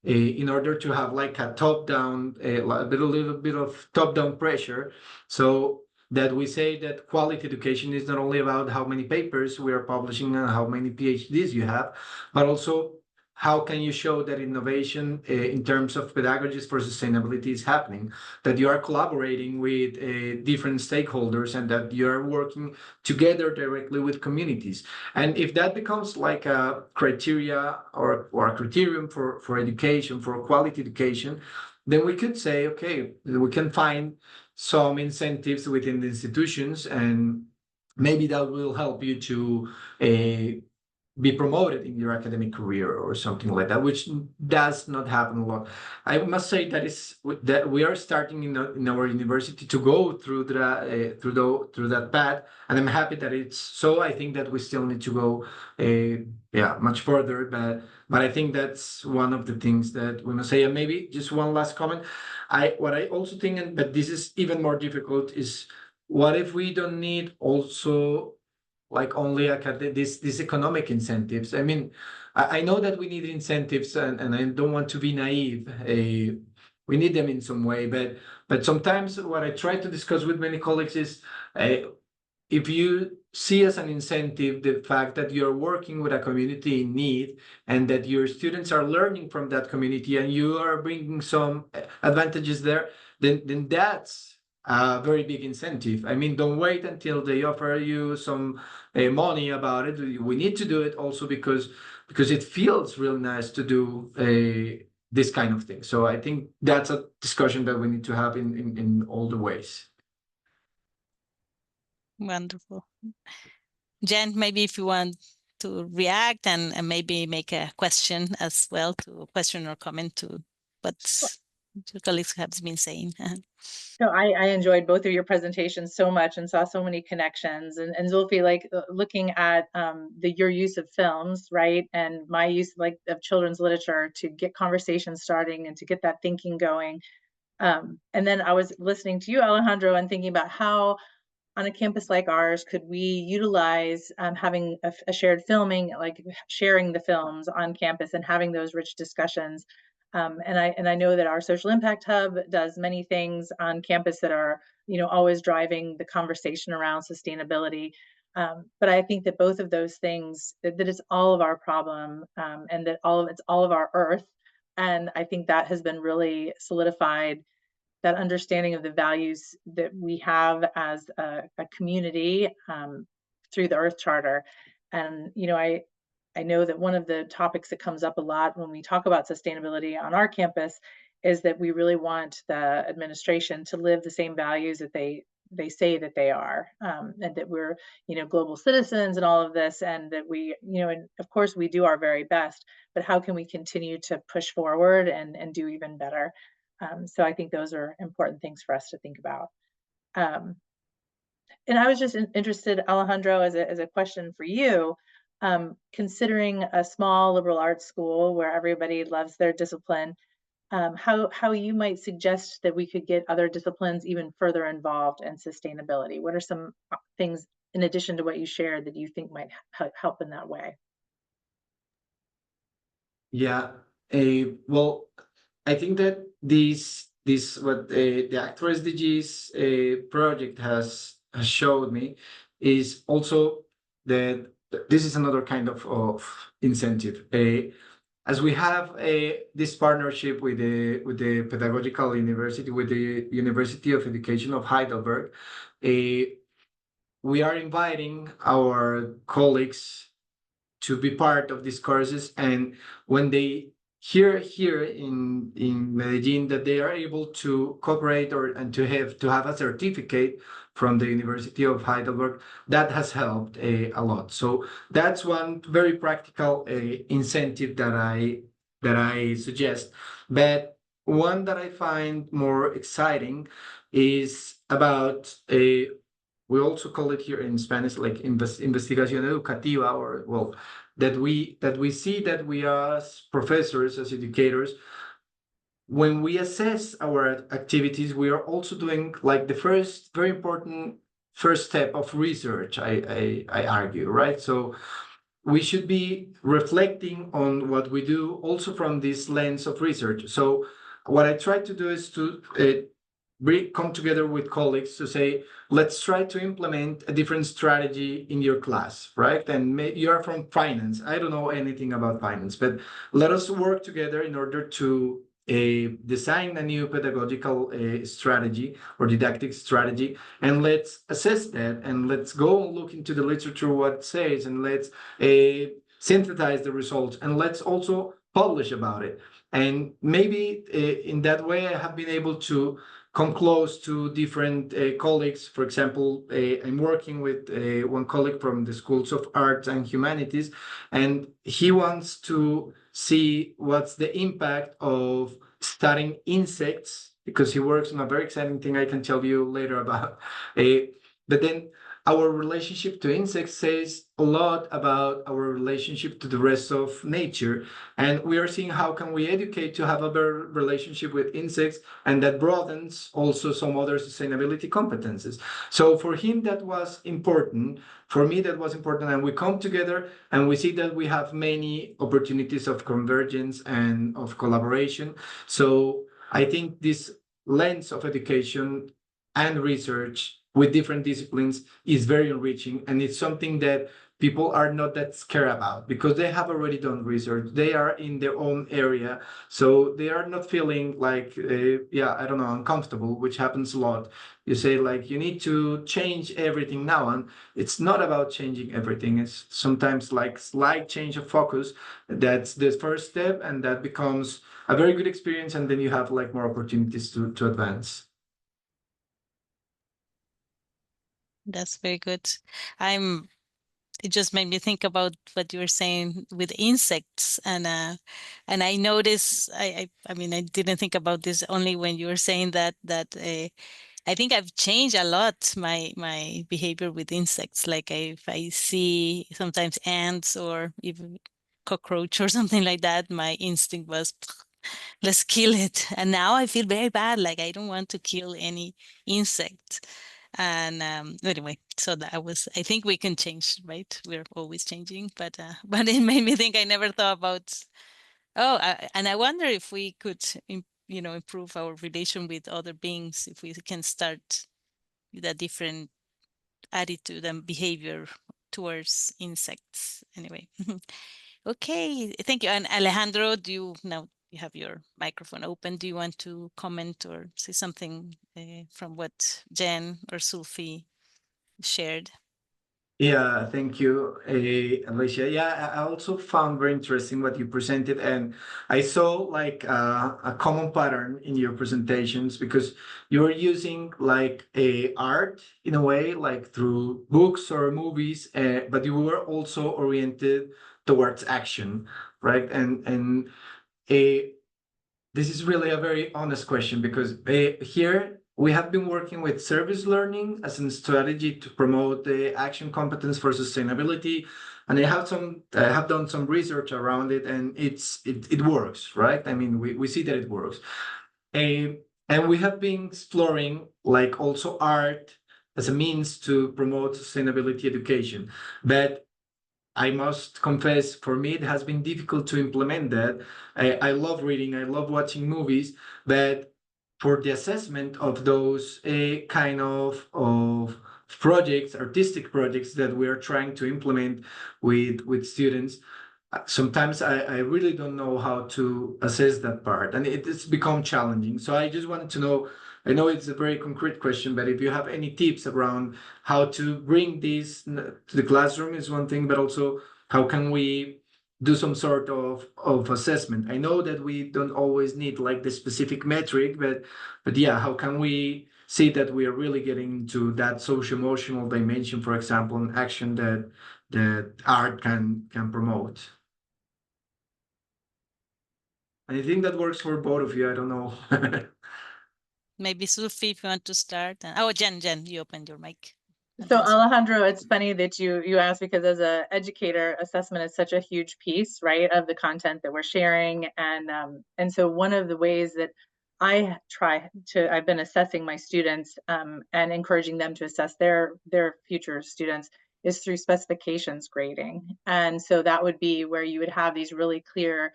in order to have like a top-down, a little bit of top-down pressure, so that we say that quality education is not only about how many papers we are publishing and how many PhDs you have, but also how can you show that innovation in terms of pedagogies for sustainability is happening, that you are collaborating with different stakeholders, and that you are working together directly with communities. And if that becomes like a criteria or a criterion for education, for quality education, then we could say, okay, we can find some incentives within the institutions, and maybe that will help you to be promoted in your academic career or something like that, which does not happen a lot. I must say that we are starting in our university to go through that path, and I'm happy that it's so. I think that we still need to go much further, but I think that's one of the things that we must say. And maybe just one last comment. What I also think, but this is even more difficult, is what if we don't need also like only these economic incentives? I mean, I know that we need incentives, and I don't want to be naive. We need them in some way, but sometimes what I try to discuss with many colleagues is if you see as an incentive the fact that you're working with a community in need, and that your students are learning from that community, and you are bringing some advantages there, then that's a very big incentive. I mean, don't wait until they offer you some money about it. We need to do it also because it feels really nice to do this kind of thing. So I think that's a discussion that we need to have in all the ways.
Wonderful. Jen, maybe if you want to react and maybe make a question as well, to a question or comment to what your colleagues have been saying.
So I enjoyed both of your presentations so much and saw so many connections. And Zulfi, like looking at your use of films, right, and my use of children's literature to get conversations starting and to get that thinking going. And then I was listening to you, Alejandro, and thinking about how on a campus like ours could we utilize having a shared filming, like sharing the films on campus and having those rich discussions. And I know that our social impact hub does many things on campus that are, always driving the conversation around sustainability. But I think that both of those things, that it's all of our problem, and that it's all of our earth. And I think that has been really solidified, that understanding of the values that we have as a community through the Earth Charter. And, I know that one of the topics that comes up a lot when we talk about sustainability on our campus is that we really want the administration to live the same values that they say that they are, and that we're, global citizens and all of this, and that we, and of course we do our very best, but how can we continue to push forward and do even better? So I think those are important things for us to think about. And I was just interested, Alejandro, as a question for you, considering a small liberal arts school where everybody loves their discipline, how you might suggest that we could get other disciplines even further involved in sustainability? What are some things in addition to what you shared that you think might help in that way?
Yeah, well, I think that what the Actor SDGs project has showed me is also that this is another kind of incentive. As we have this partnership with the pedagogical university, with the University of Education of Heidelberg, we are inviting our colleagues to be part of these courses, and when they hear here in Medellin that they are able to cooperate and to have a certificate from the University of Heidelberg, that has helped a lot. So that's one very practical incentive that I suggest. But one that I find more exciting is about we also call it here in Spanish like investigación educativa, or well, that we see that we as professors, as educators, when we assess our activities, we are also doing like the first very important first step of research, I argue, right? So we should be reflecting on what we do also from this lens of research. So what I try to do is to come together with colleagues to say, let's try to implement a different strategy in your class, right? And you are from finance. I don't know anything about finance, but let us work together in order to design a new pedagogical strategy or didactic strategy, and let's assess that, and let's go and look into the literature, what it says, and let's synthesize the results, and let's also publish about it. And maybe in that way, I have been able to come close to different colleagues. For example, I'm working with one colleague from the Schools of Arts and Humanities, and he wants to see what's the impact of studying insects, because he works on a very exciting thing I can tell you later about. But then our relationship to insects says a lot about our relationship to the rest of nature. And we are seeing how can we educate to have a better relationship with insects, and that broadens also some other sustainability competences. So for him, that was important. For me, that was important. And we come together and we see that we have many opportunities of convergence and of collaboration. So I think this lens of education and research with different disciplines is very enriching, and it's something that people are not that scared about because they have already done research. They are in their own area, so they are not feeling like uncomfortable, which happens a lot. You say like you need to change everything now, and it's not about changing everything. It's sometimes like slight change of focus. That's the first step, and that becomes a very good experience, and then you have like more opportunities to advance.
That's very good. It just made me think about what you were saying with insects, and I notice I mean, I didn't think about this only when you were saying that I think I've changed a lot my behavior with insects. Like if I see sometimes ants or even cockroach or something like that, my instinct was let's kill it. And now I feel very bad. Like I don't want to kill any insect. And anyway, so that was, I think we can change, right? We're always changing, but but it made me think I never thought about, and I wonder if we could, improve our relation with other beings, if we can start with a different attitude and behavior towards insects. Anyway, okay, thank you. And Alejandro, now you have your microphone open. Do you want to comment or say something from what Jen or Zulfi shared?
Yeah, thank you, Alicia. Yeah, I also found very interesting what you presented, and I saw like a common pattern in your presentations because you're using like a art in a way, like through books or movies, but you were also oriented towards action, right? And this is really a very honest question because here we have been working with service learning as a strategy to promote the action competence for sustainability, and I have done some research around it, and it works, right? I mean, we see that it works, and we have been exploring like also art as a means to promote sustainability education, but I must confess, for me, it has been difficult to implement that. I love reading, I love watching movies, but for the assessment of those kind of projects, artistic projects that we are trying to implement with students, sometimes I really don't know how to assess that part, and it's become challenging. So I just wanted to know, I know it's a very concrete question, but if you have any tips around how to bring this to the classroom is one thing, but also how can we do some sort of assessment? I know that we don't always need like the specific metric, but yeah, how can we see that we are really getting into that social emotional dimension, for example, an action that art can promote? I think that works for both of you. I don't know.
Maybe Zulfi, if you want to start. Oh, Jen, you opened your mic.
So Alejandro, it's funny that you asked, because as an educator, assessment is such a huge piece, right, of the content that we're sharing. And so one of the ways that I've been assessing my students and encouraging them to assess their future students is through specifications grading. And so that would be where you would have these really clear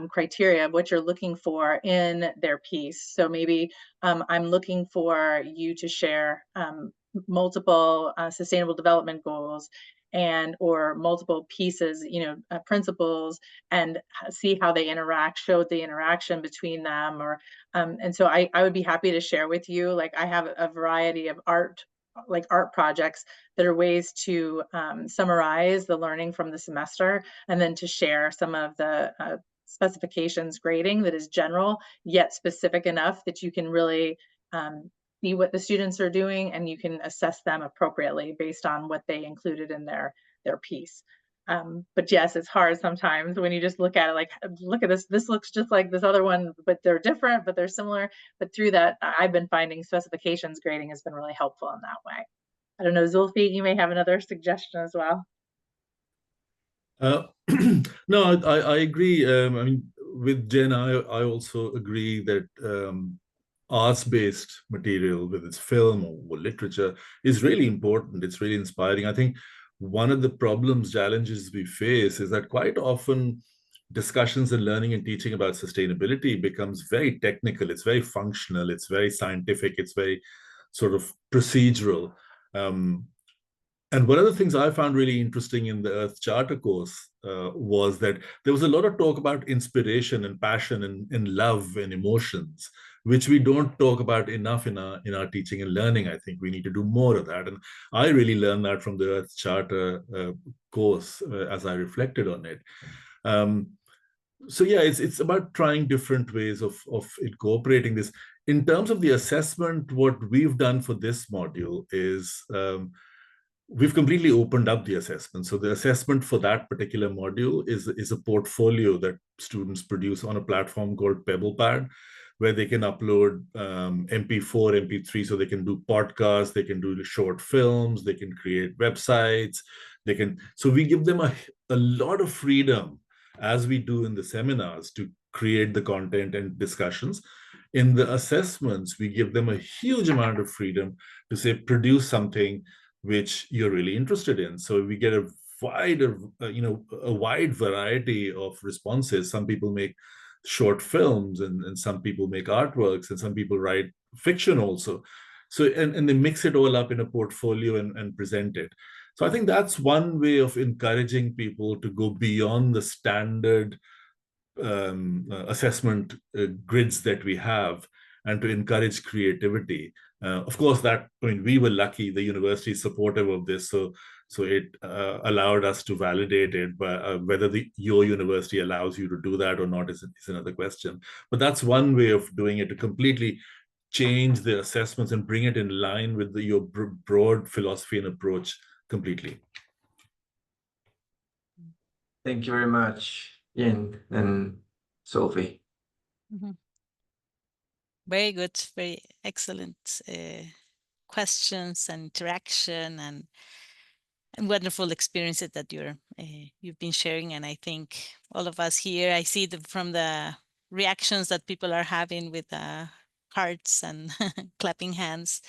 criteria of what you're looking for in their piece. So maybe I'm looking for you to share multiple sustainable development goals or multiple pieces, principles, and see how they interact, show the interaction between them. And so I would be happy to share with you, like I have a variety of art projects that are ways to summarize the learning from the semester, and then to share some of the specifications grading that is general yet specific enough that you can really see what the students are doing, and you can assess them appropriately based on what they included in their piece. But yes, it's hard sometimes when you just look at it like, look at this looks just like this other one, but they're different, but they're similar. But through that, I've been finding specifications grading has been really helpful in that way. I don't know, Zulfi, you may have another suggestion as well.
No, I agree. I mean, with Jen, I also agree that arts-based material, whether it's film or literature, is really important. It's really inspiring. I think one of the problems, challenges we face is that quite often discussions in learning and teaching about sustainability becomes very technical. It's very functional. It's very scientific. It's very sort of procedural. And one of the things I found really interesting in the Earth Charter course was that there was a lot of talk about inspiration and passion and love and emotions, which we don't talk about enough in our teaching and learning. I think we need to do more of that. And I really learned that from the Earth Charter course as I reflected on it. So yeah, it's about trying different ways of incorporating this. In terms of the assessment, what we've done for this module is we've completely opened up the assessment. So the assessment for that particular module is a portfolio that students produce on a platform called PebblePad, where they can upload MP4, MP3, so they can do podcasts, they can do short films, they can create websites, they can. So we give them a lot of freedom, as we do in the seminars, to create the content and discussions. In the assessments, we give them a huge amount of freedom to say, produce something which you're really interested in. So we get a wide variety of responses. Some people make short films, and some people make artworks, and some people write fiction also. So and they mix it all up in a portfolio and present it. So I think that's one way of encouraging people to go beyond the standard assessment grids that we have, and to encourage creativity. Of course, we were lucky, the university is supportive of this, so it allowed us to validate it, but whether your university allows you to do that or not is another question. But that's one way of doing it, to completely change the assessments and bring it in line with your broad philosophy and approach completely.
Thank you very much, Yin and Zulfi.
Mm-hmm. Very good, very excellent questions and interaction, and wonderful experiences that you've been sharing. And I think all of us here, I see from the reactions that people are having with hearts and clapping hands,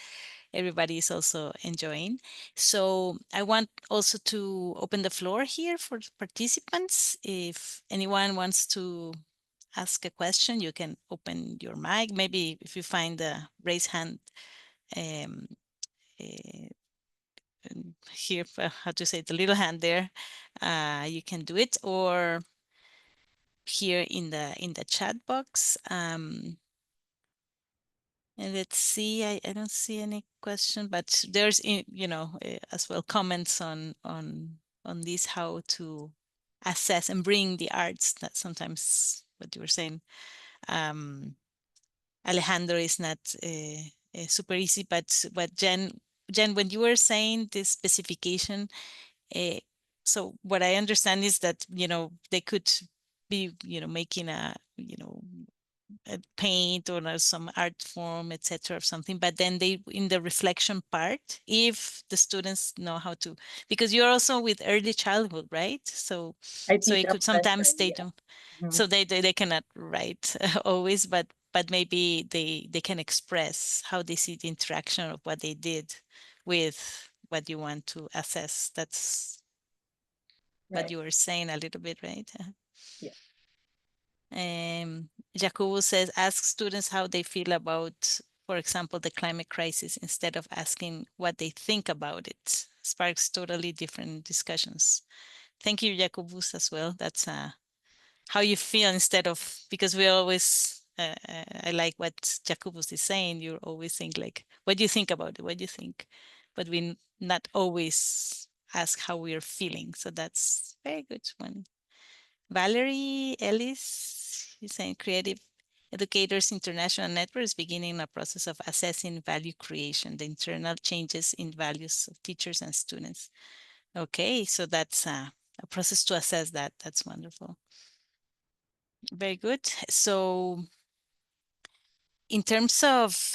everybody is also enjoying. So I want also to open the floor here for participants. If anyone wants to ask a question, you can open your mic. Maybe if you find the raise hand here, how to say, the little hand there, you can do it, or here in the chat box. And let's see, I don't see any question, but there's as well comments on this, how to assess and bring the arts. That sometimes what you were saying, Alejandro, is not super easy, but what Jen, when you were saying this specification, so what I understand is that they could be making a paint or some art form, etc., or something, but then they, in the reflection part, if the students know how to, because you're also with early childhood, right? So it could sometimes they don't, so they cannot write always, but maybe they can express how they see the interaction of what they did with what you want to assess. That's what you were saying a little bit, right?
Yeah.
Jacobo says, ask students how they feel about, for example, the climate crisis, instead of asking what they think about it. Sparks totally different discussions. Thank you, Jacobus, as well. That's how you feel, instead of, because we always, I like what Jacobus is saying, you always think like, what do you think about it? What do you think? But we not always ask how we are feeling. So that's very good one. Valerie Ellis is saying, Creative Educators International Network is beginning a process of assessing value creation, the internal changes in values of teachers and students. Okay, so that's a process to assess that. That's wonderful. Very good. So in terms of,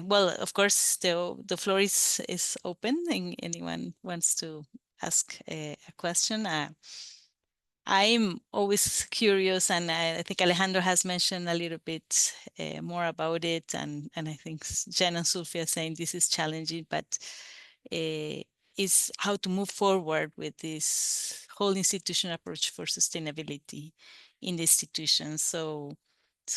well, of course, the floor is open, and anyone wants to ask a question. I'm always curious, and I think Alejandro has mentioned a little bit more about it, and I think Jen and Zulfi are saying this is challenging, but is how to move forward with this whole institutional approach for sustainability in the institution. So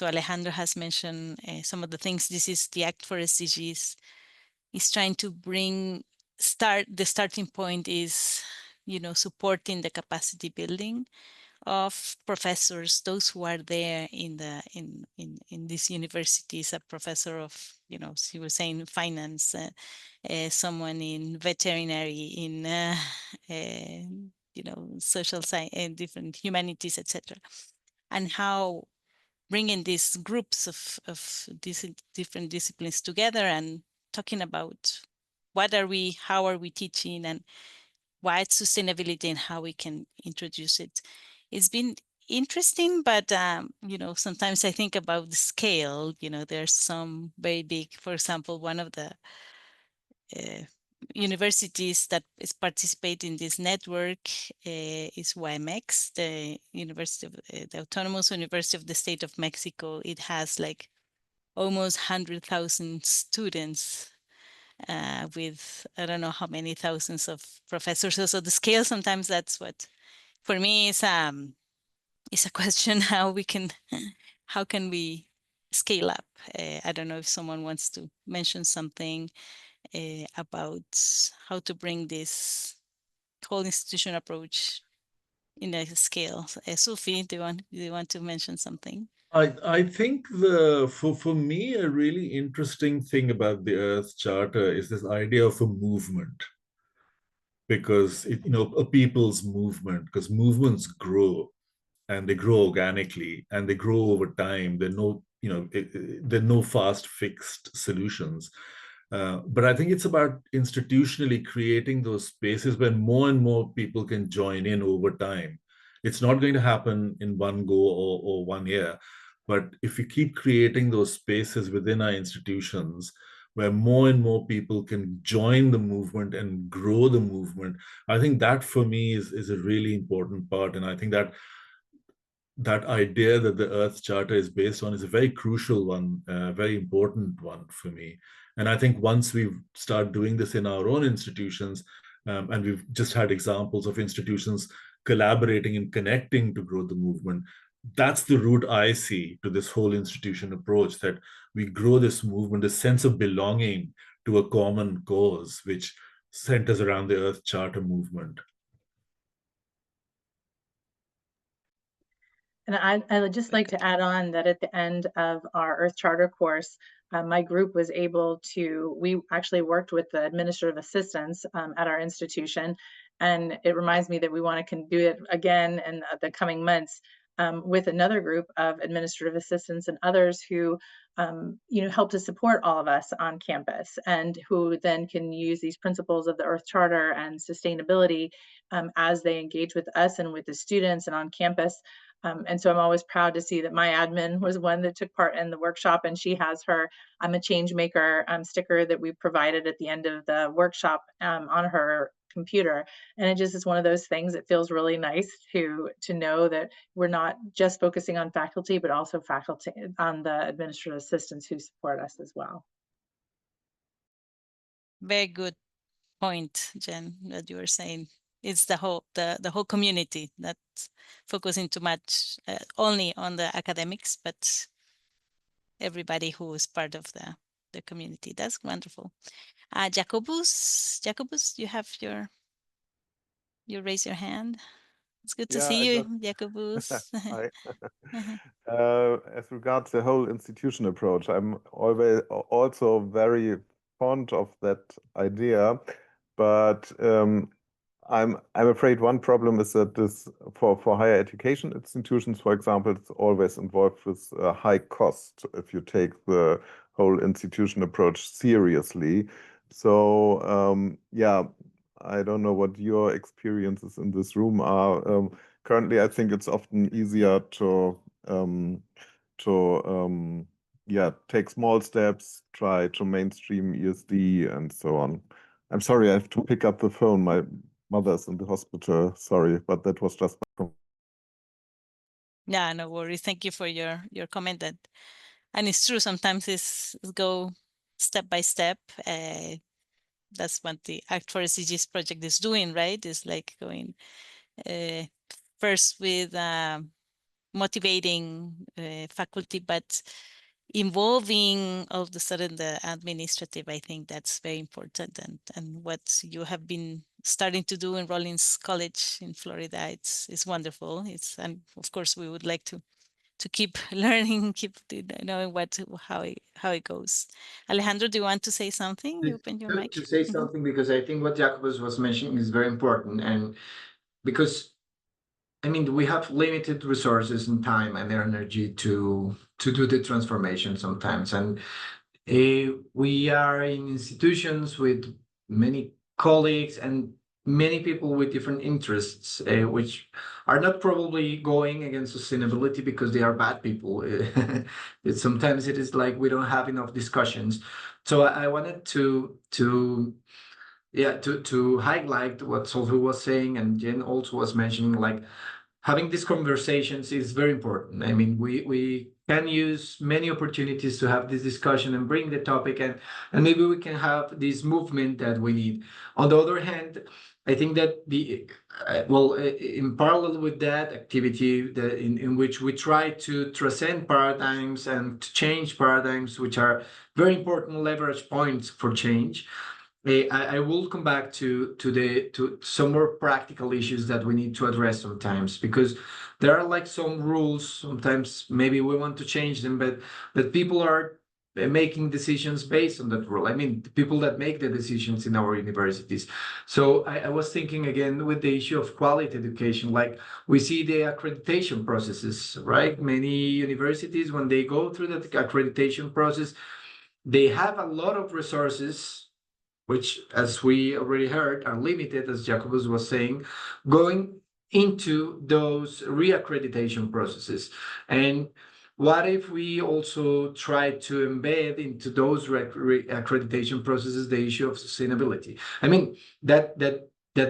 Alejandro has mentioned some of the things. This is the Act for SDGs is trying to bring, the starting point is, supporting the capacity building of professors, those who are there in these universities. A professor of, she was saying finance, someone in veterinary, in social science and different humanities, etc. And how bringing these groups of these different disciplines together and talking about how are we teaching, and why it's sustainability and how we can introduce it. It's been interesting, but sometimes I think about the scale. There's some very big, for example, one of the universities that is participating in this network is YMX, the the Autonomous University of the State of Mexico. It has like almost 100,000 students with I don't know how many thousands of professors. So the scale, sometimes that's what for me is a question how can we scale up. I don't know if someone wants to mention something about how to bring this whole institution approach in a scale. Zulfi, do you want to mention something?
I think for me a really interesting thing about the Earth Charter is this idea of a movement, because a people's movement, because movements grow, and they grow organically, and they grow over time. There are no fast fixed solutions. But I think it's about institutionally creating those spaces where more and more people can join in over time. It's not going to happen in one go or 1 year, but if we keep creating those spaces within our institutions where more and more people can join the movement and grow the movement, I think that for me is a really important part. And I think that idea that the Earth Charter is based on is a very crucial one, very important one for me. And I think once we start doing this in our own institutions, and we've just had examples of institutions collaborating and connecting to grow the movement, that's the route I see to this whole institution approach, that we grow this movement, a sense of belonging to a common cause, which centers around the Earth Charter movement.
And I would just like to add on that at the end of our Earth Charter course, my group was able to, we actually worked with the administrative assistants at our institution. And it reminds me that we want to do it again in the coming months with another group of administrative assistants and others who help to support all of us on campus, and who then can use these principles of the Earth Charter and sustainability as they engage with us and with the students and on campus. And so I'm always proud to see that my admin was one that took part in the workshop, and she has her I'm a change maker sticker that we provided at the end of the workshop on her computer. And it just is one of those things that feels really nice to know that we're not just focusing on faculty, but also faculty on the administrative assistants who support us as well.
Very good point, Jen, that you were saying. It's the whole community that's focusing too much only on the academics, but everybody who is part of the community. That's wonderful. Jacobus, you have you raise your hand. It's good to see you, Jacobus.
Hi. As regards the whole institution approach, I'm always also very fond of that idea, but I'm afraid one problem is that this for higher education institutions, for example, it's always involved with high cost if you take the whole institution approach seriously. So yeah, I don't know what your experiences in this room are. Currently, I think it's often easier to yeah, take small steps, try to mainstream ESD and so on. I'm sorry, I have to pick up the phone. My mother's in the hospital. Sorry, but that was just my comment.
Yeah, no worries. Thank you for your comment. And it's true, sometimes it's go step by step. That's what the Act for SDGs project is doing, right? It's like going first with motivating faculty, but involving all of a sudden the administrative. I think that's very important, and what you have been starting to do in Rollins College in Florida, it's wonderful. And of course we would like to keep learning, keep knowing how it goes. Alejandro, do you want to say something? You open your mic.
To say something, because I think what Jacobus was mentioning is very important, and because I mean, we have limited resources and time and energy to do the transformation sometimes. And we are in institutions with many colleagues and many people with different interests, which are not probably going against sustainability because they are bad people. Sometimes it is like we don't have enough discussions. So I wanted to highlight what Solveig was saying, and Jen also was mentioning, like having these conversations is very important. I mean, we can use many opportunities to have this discussion and bring the topic, and maybe we can have this movement that we need. On the other hand, I think that in parallel with that activity, in which we try to transcend paradigms and to change paradigms, which are very important leverage points for change. I will come back to some more practical issues that we need to address sometimes, because there are like some rules. Sometimes maybe we want to change them, but people are making decisions based on that rule. I mean, the people that make the decisions in our universities. So I was thinking again with the issue of quality education, like we see the accreditation processes, right? Many universities, when they go through the accreditation process, they have a lot of resources, which, as we already heard, are limited, as Jacobus was saying, going into those reaccreditation processes. And what if we also try to embed into those reaccreditation processes the issue of sustainability? I mean, that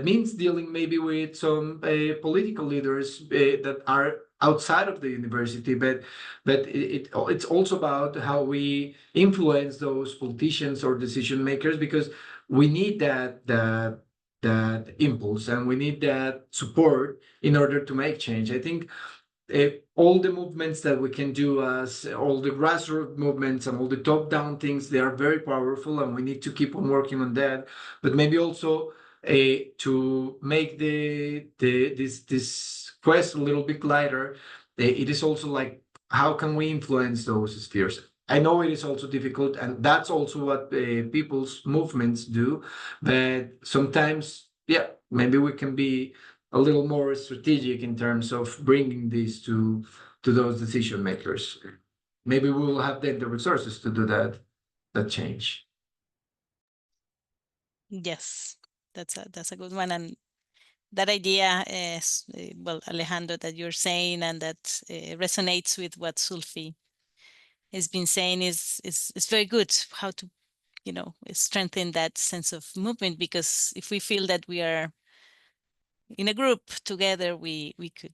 means dealing maybe with some political leaders that are outside of the university, but it's also about how we influence those politicians or decision makers, because we need that impulse and we need that support in order to make change. I think all the movements that we can do, as all the grassroots movements and all the top-down things, they are very powerful, and we need to keep on working on that. But maybe also to make this quest a little bit lighter, it is also like, how can we influence those spheres? I know it is also difficult, and that's also what people's movements do. But sometimes, yeah, maybe we can be a little more strategic in terms of bringing this to those decision makers. Maybe we will have then the resources to do that change.
Yes, that's a good one. And that idea is, well, Alejandro, that you're saying, and that resonates with what Zulfi has been saying, is very good. How to, strengthen that sense of movement, because if we feel that we are in a group together, we could,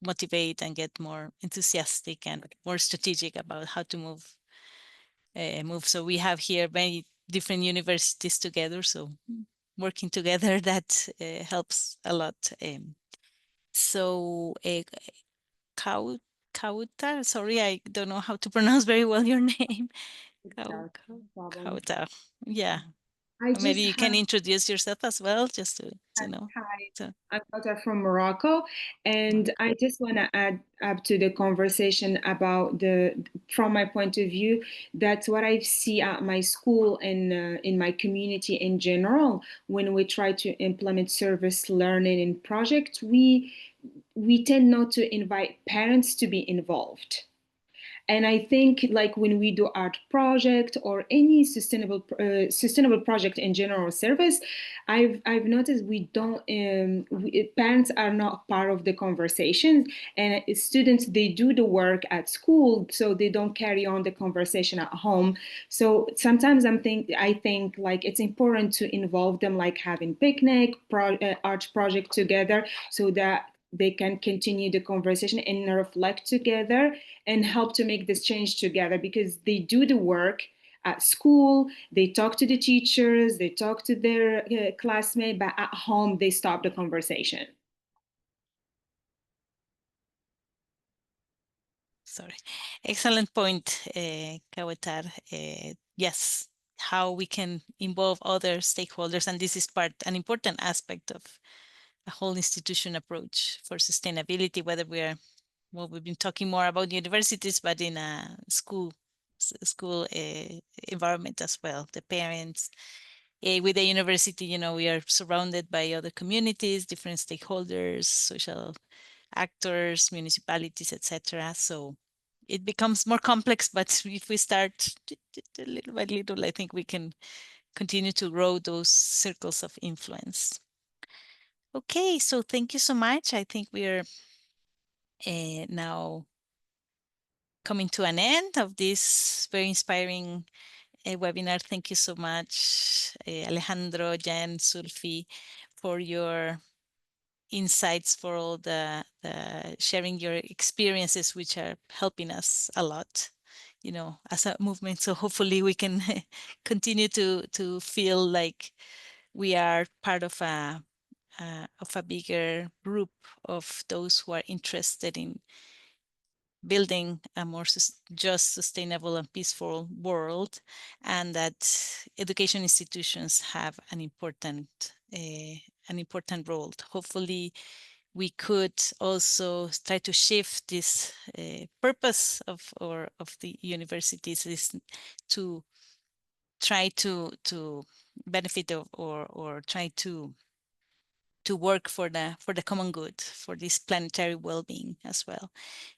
motivate and get more enthusiastic and more strategic about how to move. So we have here many different universities together, so working together, that helps a lot. So Kauta, sorry, I don't know how to pronounce very well your name. Kauta, yeah. Maybe you can introduce yourself as well, just to know.
Hi,
So,
I'm Kauta from Morocco, and I just want to add up to the conversation about from my point of view, that's what I see at my school and in my community in general. When we try to implement service learning in projects, we tend not to invite parents to be involved. And I think, like, when we do art project or any sustainable project in general service, I've noticed we don't parents are not part of the conversation, and students, they do the work at school, so they don't carry on the conversation at home. So sometimes I think like it's important to involve them, like having picnic, art project together, so that they can continue the conversation and reflect together and help to make this change together, because they do the work at school, they talk to the teachers, they talk to their classmates, but at home they stop the conversation.
sorry. Excellent point, Kawetar. Yes, how we can involve other stakeholders, and this is an important aspect of a whole institution approach for sustainability, whether we've been talking more about universities, but in a school environment as well, the parents. With the university, we are surrounded by other communities, different stakeholders, social actors, municipalities, etc. So it becomes more complex, but if we start little by little, I think we can continue to grow those circles of influence. Okay, so thank you so much. I think we are now coming to an end of this very inspiring webinar. Thank you so much, Alejandro, Jen, Zulfi, for your insights, for all the sharing your experiences, which are helping us a lot, you know, as a movement. So hopefully we can continue to feel like we are part of a bigger group of those who are interested in building a more just, sustainable, and peaceful world, and that education institutions have an important role. Hopefully, we could also try to shift this purpose of the universities is to try to benefit or try to work for the common good, for this planetary well-being as well.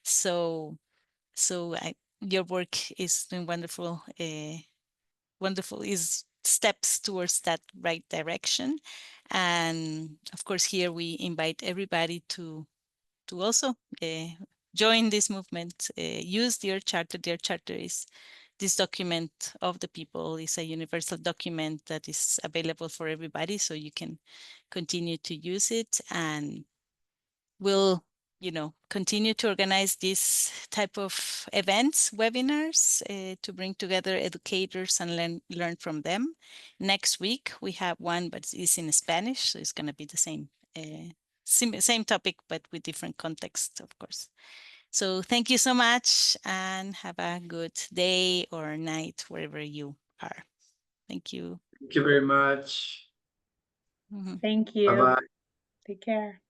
So your work is doing wonderful. Wonderful is steps towards that right direction, and of course here we invite everybody to also join this movement. Use their charter. Their charter is this document of the people. Is a universal document that is available for everybody, so you can continue to use it, and we'll continue to organize this type of events, webinars, to bring together educators and learn from them. Next week we have one, but it's in Spanish, so it's going to be the same topic, but with different context, of course. So thank you so much, and have a good day or night wherever you are. Thank you.
Thank you very much.
Thank you.
Bye-bye.
Take care.